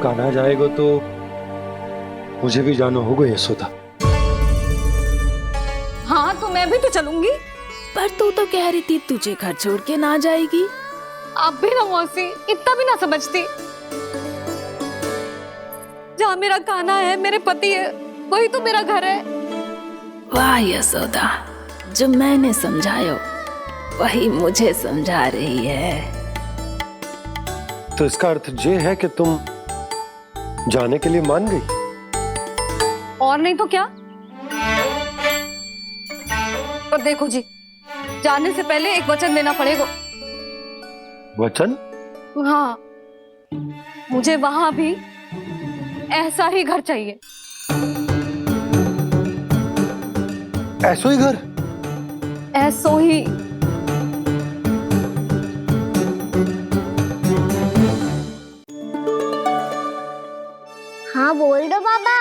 कान्हा जाएगा तो मुझे भी जाना होगा यशोदा। हाँ तो मैं भी तो चलूंगी। पर तू तो कह रही थी तुझे घर छोड़ के ना जाएगी। आप भी ना मौसी, इतना भी ना समझती। जहाँ मेरा कान्हा है, मेरे पति है, वही तो मेरा घर है। वाह यशोदा, जो मैंने समझायो वही मुझे समझा रही है। तो इसका अर्थ ये है कि तुम जाने के लिए मान गई? और नहीं तो क्या। और देखो जी, जाने से पहले एक वचन देना पड़ेगा। वचन? हाँ, मुझे वहां भी ऐसा ही घर चाहिए। ऐसो ही घर? ऐसो ही। हाँ बोल दो बाबा।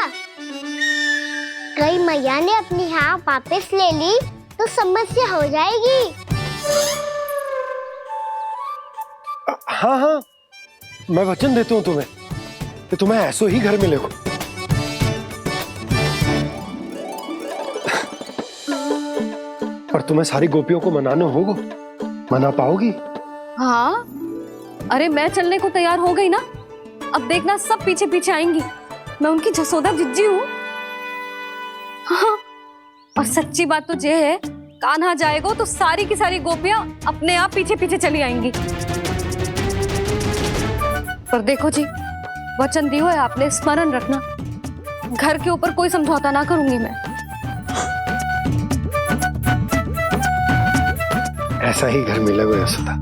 कहीं मैया ने अपनी हाँ वापस ले ली तो समस्या हो जाएगी। हाँ हाँ, मैं वचन देता हूँ तुम्हें कि तुम्हें ऐसो ही घर मिलेगा। पर तुम्हें सारी गोपियों को मनाना होगा। मना पाओगी? हाँ, अरे मैं चलने को तैयार हो गई ना। अब देखना सब पीछे पीछे आएंगी। मैं उनकी जसोदा जिज्जी हूँ। हाँ, और सच्ची बात तो ये है, कान्हा जाएगा तो सारी की सारी गोपियां अपने आप पीछे पीछे चली आएंगी। पर देखो जी, वचन दियो है आपने, स्मरण रखना। घर के ऊपर कोई समझौता ना करूंगी मैं। ऐसा ही घर मिलेगा यशोदा।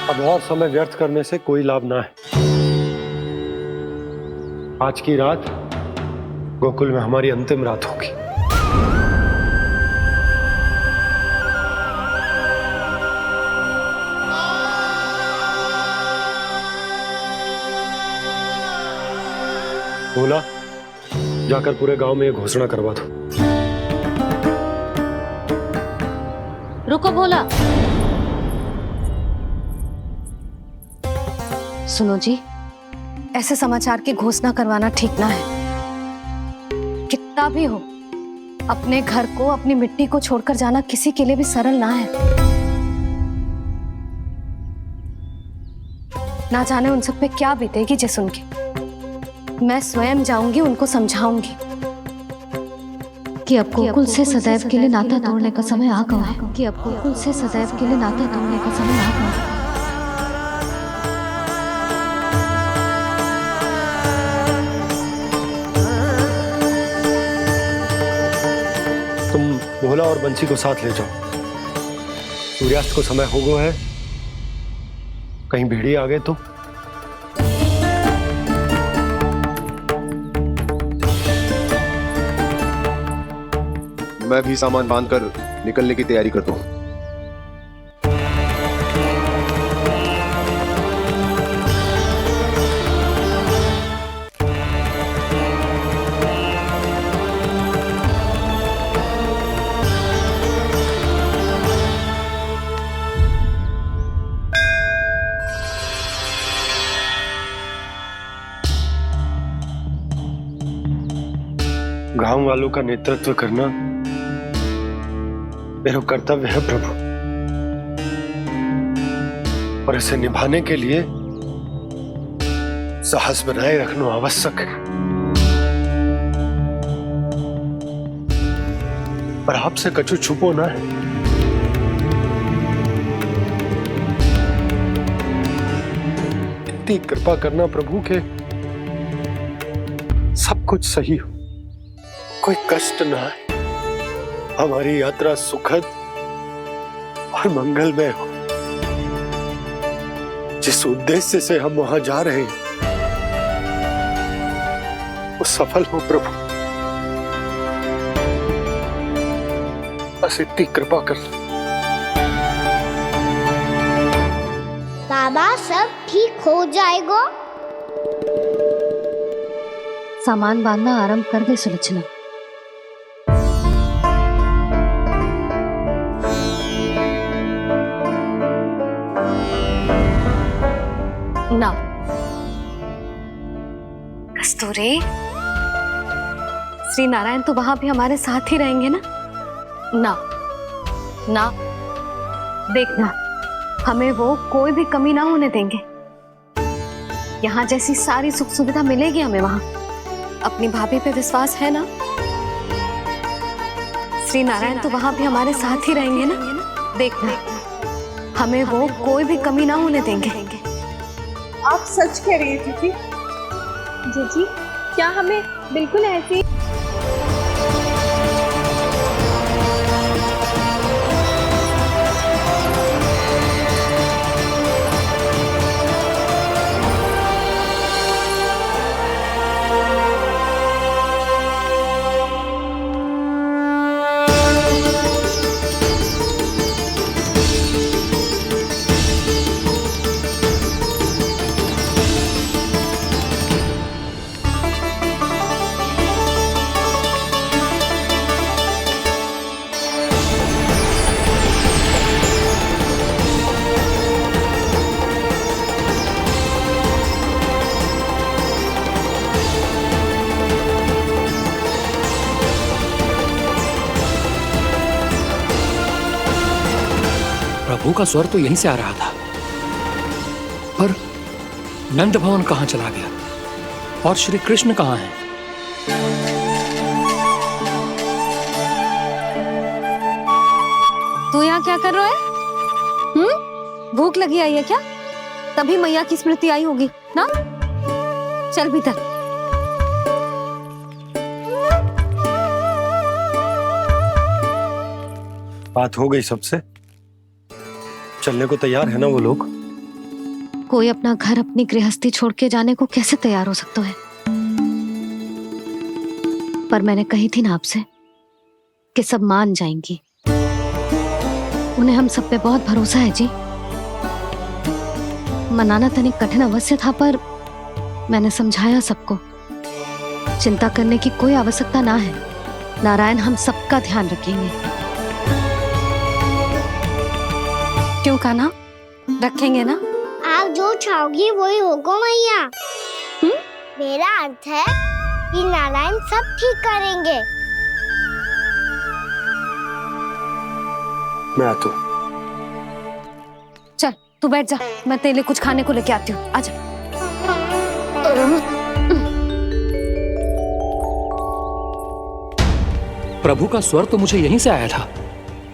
अब और समय व्यर्थ करने से कोई लाभ ना है। आज की रात गोकुल में हमारी अंतिम रात होगी। बोला, जाकर पूरे गांव में ये घोषणा करवा दो। रुको भोला। सुनो जी, ऐसे समाचार की घोषणा करवाना ठीक ना है। कितना भी हो, अपने घर को, अपनी मिट्टी को छोड़कर जाना किसी के लिए भी सरल ना है। ना जाने उन सब पे क्या बीतेगी जे सुन के। मैं स्वयं जाऊंगी, उनको समझाऊंगी कि अब गोकुल से सदैव के लिए नाता तोड़ने का समय आ गया है। कि अब गोकुल से सदैव के लिए नाता तोड़ने का समय आ गया है। तुम भोला और बंसी को साथ ले जाओ। सूर्यास्त को समय हो गया है, कहीं भेड़िए आ गए तो। मैं भी सामान बांधकर निकलने की तैयारी करता हूँ। गांव वालों का नेतृत्व करना मेरा कर्तव्य है प्रभु, और इसे निभाने के लिए साहस बनाए रखना आवश्यक है। पर आपसे कछु छुपो ना है। इतनी कृपा करना प्रभु के सब कुछ सही हो, कोई कष्ट ना है, हमारी यात्रा सुखद और मंगलमय हो। जिस उद्देश्य से हम वहां जा रहे हैं वो सफल हो प्रभु, बस इतनी कृपा कर। बाबा सब ठीक हो जाएगा। सामान बांधना आरंभ कर दे सुलोचना। ना कस्तूरी, श्री नारायण तो वहां भी हमारे साथ ही रहेंगे ना? ना ना, देखना, हमें वो कोई भी कमी ना होने देंगे। यहाँ जैसी सारी सुख सुविधा मिलेगी हमें वहां। अपनी भाभी पे विश्वास है ना? श्री नारायण तो वहां भी हमारे साथ ही रहेंगे ना? देखना, हमें वो कोई भी कमी ना होने देंगे। आप सच कह रही है दीदी। जीजी, क्या हमें बिल्कुल ऐसी प्रभु का स्वर तो यहीं से आ रहा था, पर नंद भवन कहां चला गया और श्री कृष्ण कहां हैं? तू यहाँ क्या कर रहा है? भूख लगी आई है क्या? तभी मैया की स्मृति आई होगी ना? चल भीतर। बात हो गई सबसे? चलने को तैयार है ना वो लोग? कोई अपना घर, अपनी गृहस्थी छोड़ के जाने को कैसे तैयार हो सकता है? पर मैंने कही थी ना आपसे कि सब मान जाएंगी। उन्हें हम सब पे बहुत भरोसा है जी। मनाना तनिक कठिन अवश्य था, पर मैंने समझाया सबको। चिंता करने की कोई आवश्यकता ना है। नारायण हम सबका ध्यान रखेंगे। क्यों कान्हा, रखेंगे ना? आप जो चाहोगी वही होगा मैया। मेरा अर्थ है कि नारायण सब ठीक करेंगे। मैं आता हूँ। चल तू बैठ जा, मैं तेरे लिए कुछ खाने को लेके आती हूँ। आजा। प्रभु का स्वर तो मुझे यहीं से आया था,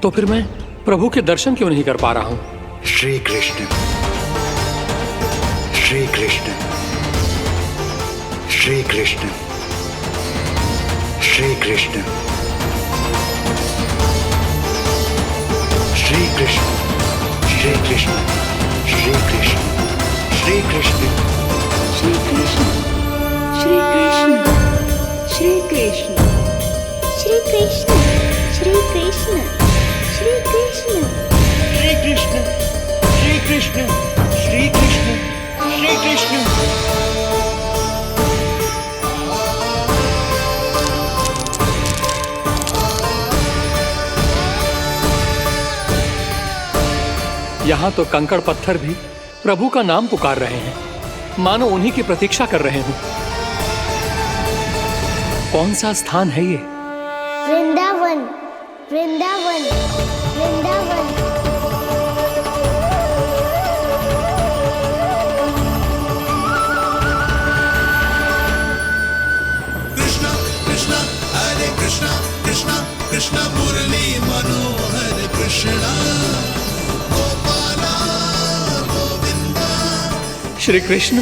तो फिर मैं प्रभु के दर्शन क्यों नहीं कर पा रहा हूँ? श्री कृष्ण, श्री कृष्ण, श्री कृष्ण, श्री कृष्ण, श्री कृष्ण, श्री कृष्ण, श्री कृष्ण, श्री कृष्ण, श्री कृष्ण, श्री कृष्ण, श्री कृष्ण, श्री कृष्ण, श्री कृष्ण, श्री कृष्ण, श्री कृष्ण, श्री कृष्ण, श्री कृष्ण, श्री कृष्ण। यहाँ तो कंकड़ पत्थर भी प्रभु का नाम पुकार रहे हैं, मानो उन्हीं की प्रतीक्षा कर रहे हैं। कौन सा स्थान है ये? वृंदावन, वृंदावन, वृंदावन। कृष्णा कृष्णा हरे कृष्णा कृष्णा कृष्णा मुरली मनोहर कृष्णा गोपाला गोविंदा श्री कृष्ण।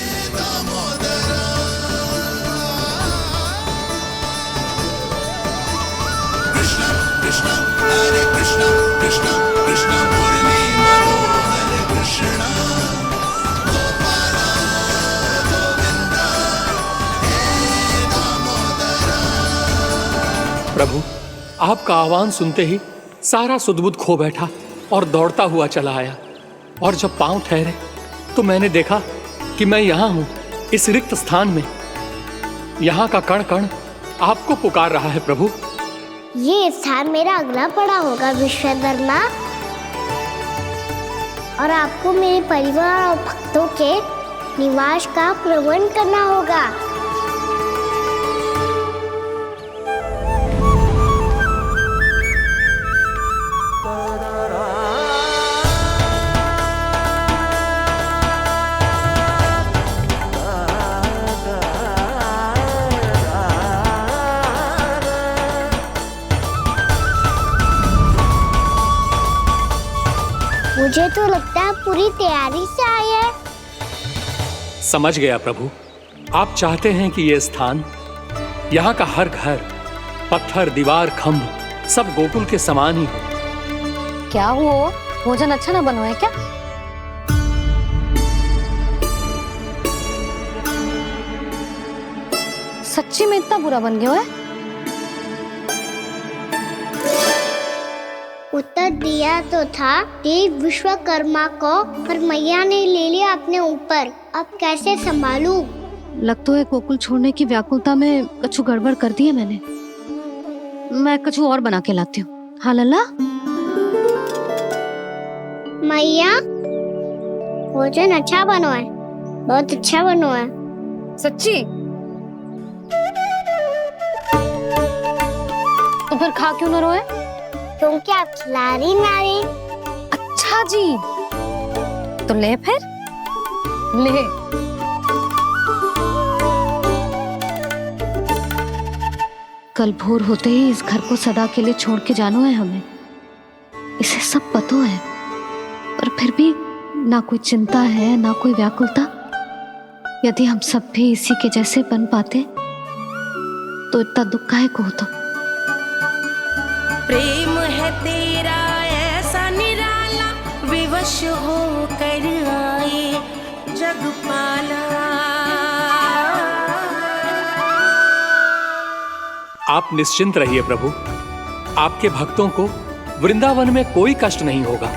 कृष्णा कृष्णा हरे कृष्णा कृष्णा कृष्णा मुरली मनोहर कृष्णा गोपाला गोविंदा हे दामोदरा। प्रभु आपका आह्वान सुनते ही सारा सुध-बुध खो बैठा और दौड़ता हुआ चला आया, और जब पांव ठहरे तो मैंने देखा कि मैं यहाँ हूँ, इस रिक्त स्थान में। यहाँ का कण कण आपको पुकार रहा है प्रभु। ये स्थान मेरा अगला पड़ा होगा विश्वकर्मा, और आपको मेरे परिवार और भक्तों के निवास का प्रबंध करना होगा। मुझे तो लगता है पूरी तैयारी से आए हैं। समझ गया प्रभु, आप चाहते हैं कि ये स्थान, यहाँ का हर घर, पत्थर, दीवार, खम्भ सब गोकुल के समान ही हो। क्या हुआ? भोजन अच्छा ना बनो है क्या? सच्ची में इतना बुरा बन गया है? उत्तर दिया तो था देव विश्वकर्मा को, पर मैया ने ले लिया अपने ऊपर। अब कैसे संभालूं? लग तो है गोकुल छोड़ने की व्याकुलता में कछु गड़बड़ कर दी है मैंने। मैं कछु और बना के लाती हूँ। हाँ लल्ला? मैया, भोजन अच्छा बनो है, बहुत अच्छा बनो है। सच्ची? तो फिर खा क्यों न रोए? क्योंकि आप खिलाड़ी नारी। अच्छा जी, तो ले फिर ले। कल भोर होते ही इस घर को सदा के लिए छोड़ के जाना है हमें। इसे सब पता है, पर फिर भी ना कोई चिंता है ना कोई व्याकुलता। यदि हम सब भी इसी के जैसे बन पाते तो इतना दुख काहे को होता। प्रेम है तेरा ऐसा निराला, विवश हो कर आए जगपाला। आप निश्चिंत रहिए प्रभु, आपके भक्तों को वृंदावन में कोई कष्ट नहीं होगा।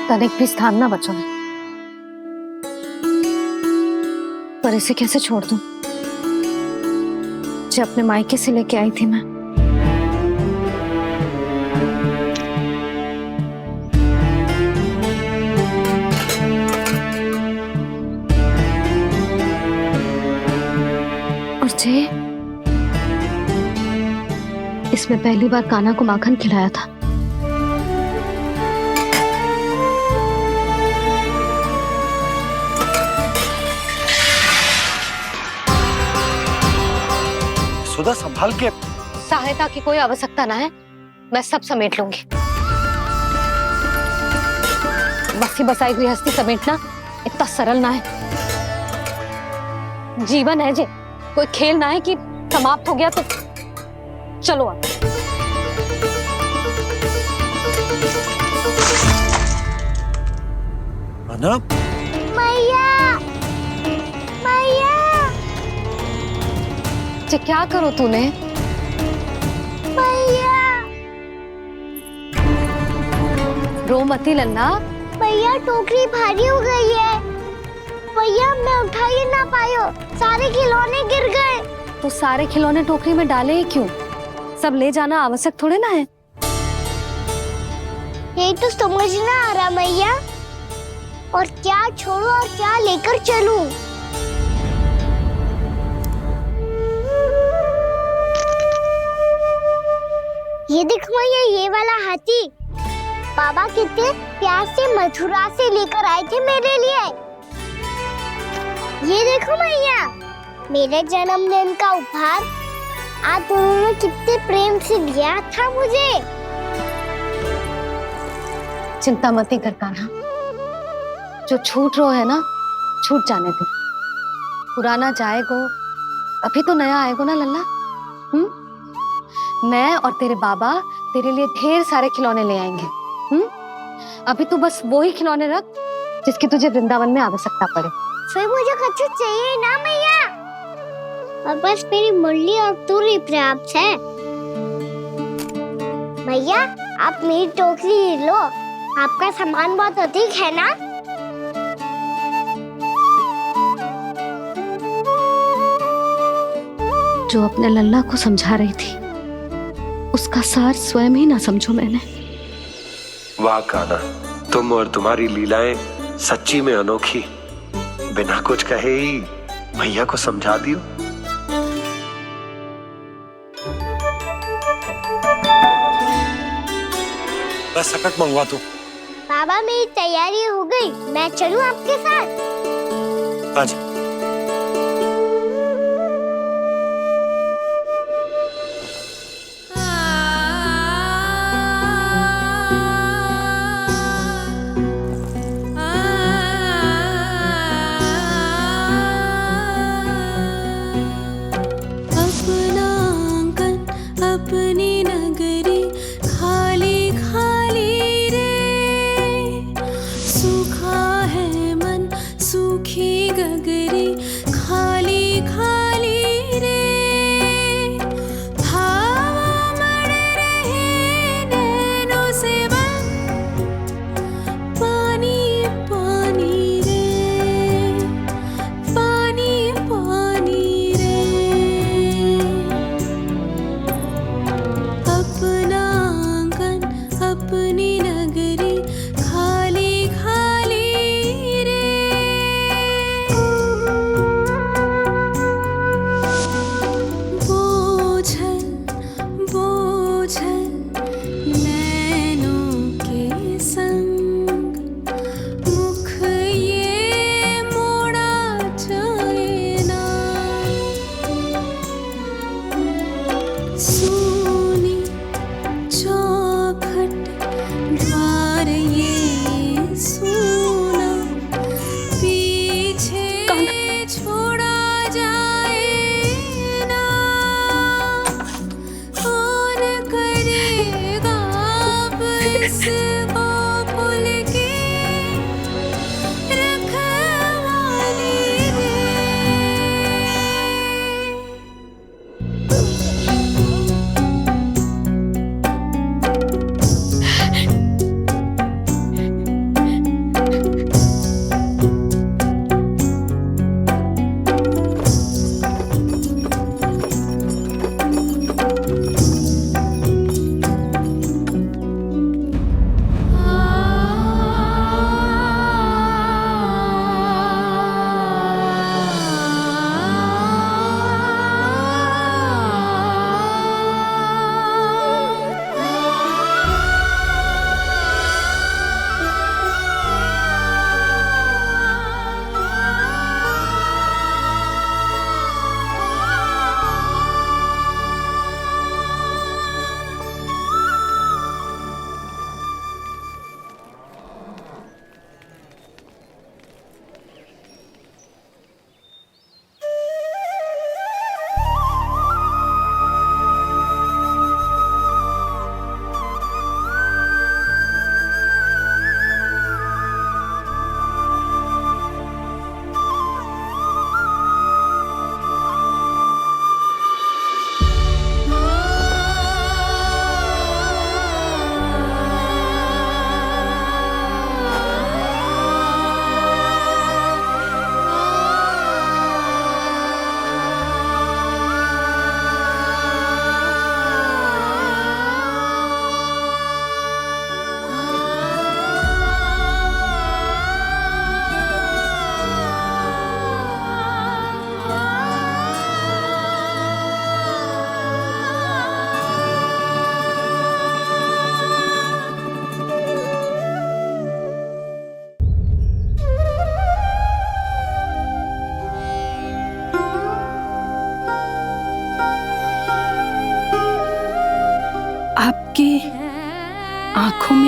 तनिक भी स्थान ना बचो है, पर इसे कैसे छोड़ दूं? तुझे अपने मायके से लेके आई थी मैं। और जे इसमें पहली बार कान्हा को माखन खिलाया था। सुधा संभाल के। सहायता की कोई आवश्यकता ना है, मैं सब समेट लूंगी। बसी बसाई गृहस्थी समेटना इतना सरल ना है। जीवन है जे, कोई खेल ना है कि समाप्त हो गया तो चलो अब। मैया, मैया। जे क्या करो तूने? मैया, रो मती लल्ला। भैया टोकरी भारी हो गई है। भैया मैं उठा ही ना पायो, सारे खिलौने गिर गए। तो सारे खिलौने टोकरी में डाले ही क्यों? सब ले जाना आवश्यक थोड़े ना है। यही तो समझ ना आ रहा मैया, और क्या छोड़ो और क्या लेकर चलूं? ये देखो मैया, ये वाला हाथी बाबा कितने प्यार से मथुरा से लेकर आए थे मेरे लिए। ये देखो मैया, मेरे जन्मदिन का उपहार आज उन्होंने कितने प्रेम से दिया था मुझे। चिंता मत ही कर कान्हा, जो छूट रो है ना छूट जाने दे। पुराना जाएगो, अभी तो नया आएगो ना लल्ला। मैं और तेरे बाबा तेरे लिए ढेर सारे खिलौने ले आएंगे। अभी तू बस वो ही खिलौने रख जिसकी तुझे वृंदावन में आवश्यकता पड़े। फिर मुझे कुछ चाहिए ना मैया, और बस मेरी मुरली और तुरी पर्याप्त है। भैया आप मेरी टोकरी लो, आपका सामान बहुत अधिक है ना। जो अपने लल्ला को समझा रही थी उसका सार स्वयं ही ना समझो मैंने। वाह कान्हा, तुम और तुम्हारी लीलाएं सच्ची में अनोखी। बिना कुछ कहे ही भैया को समझा दियो। बस सकट मंगवा दो। बाबा मेरी तैयारी हो गई, मैं चलूं आपके साथ? आजा। अपना आंगन अपनी नगरी खाली खाली रे, सूखा है मन सूखी गगरी।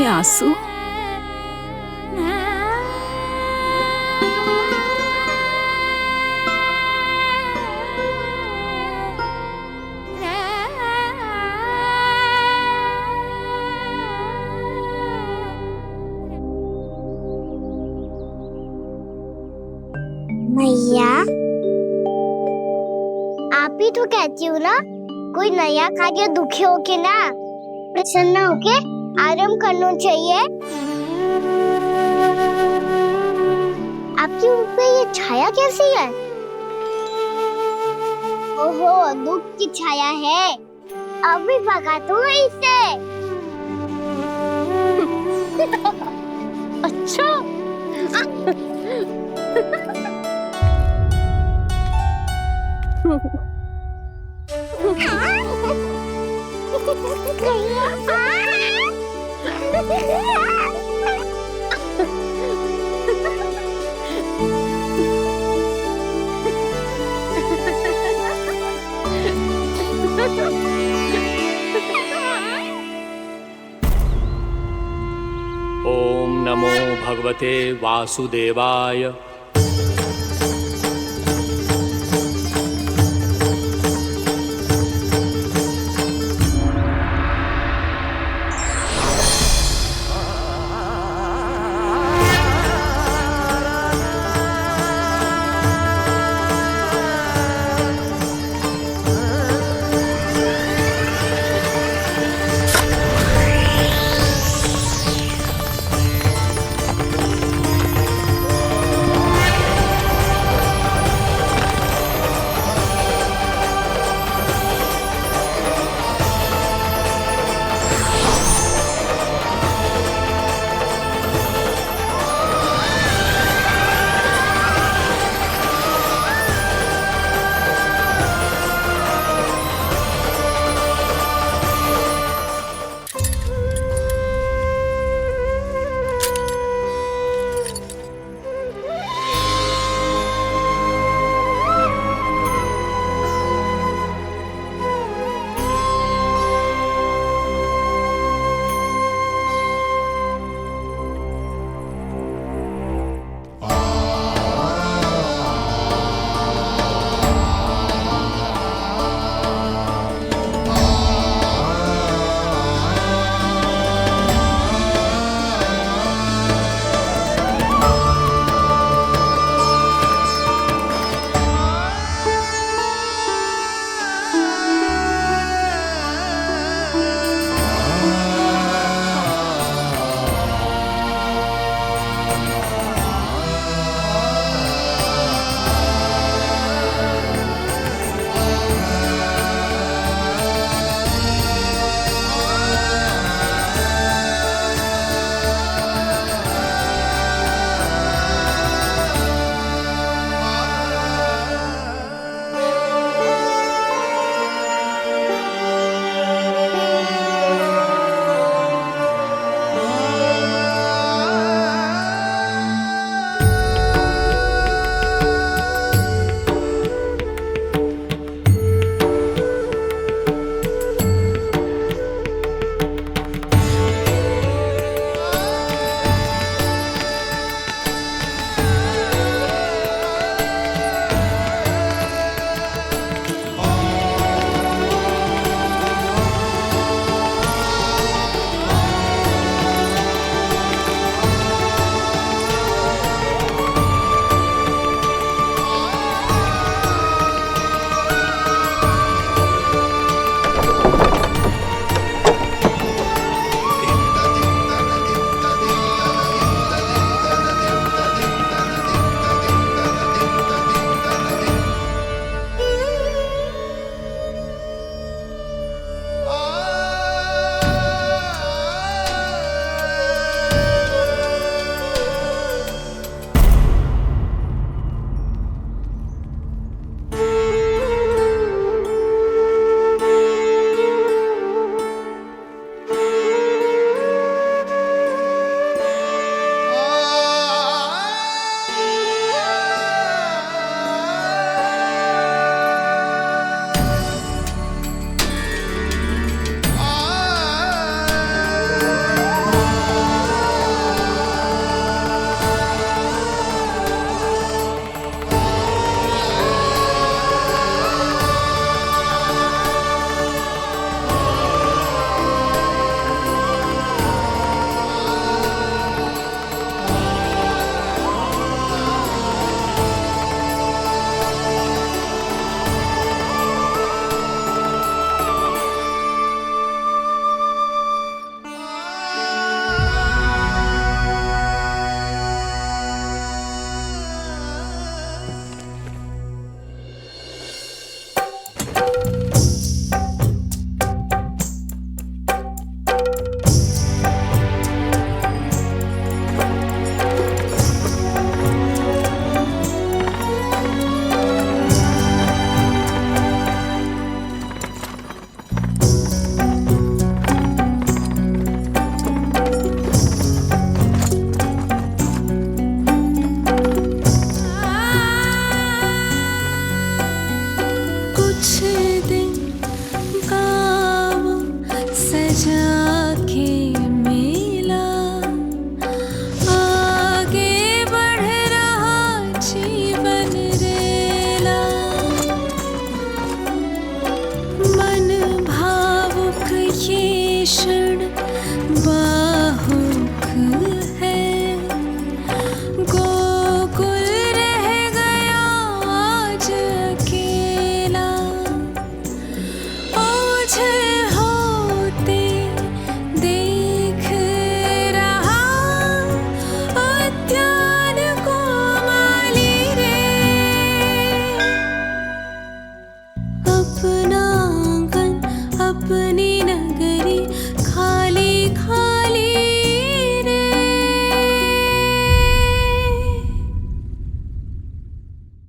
आंसू? मैया, आप ही तो कहती हो ना, कोई नया कार्य दुखी होके ना प्रसन्न होके आराम करना चाहिए। आपकी मुख पे ये छाया कैसी है? ओहो, दुख की छाया है। अभी भगा दो इसे। अच्छा। ओम नमो भगवते वासुदेवाय।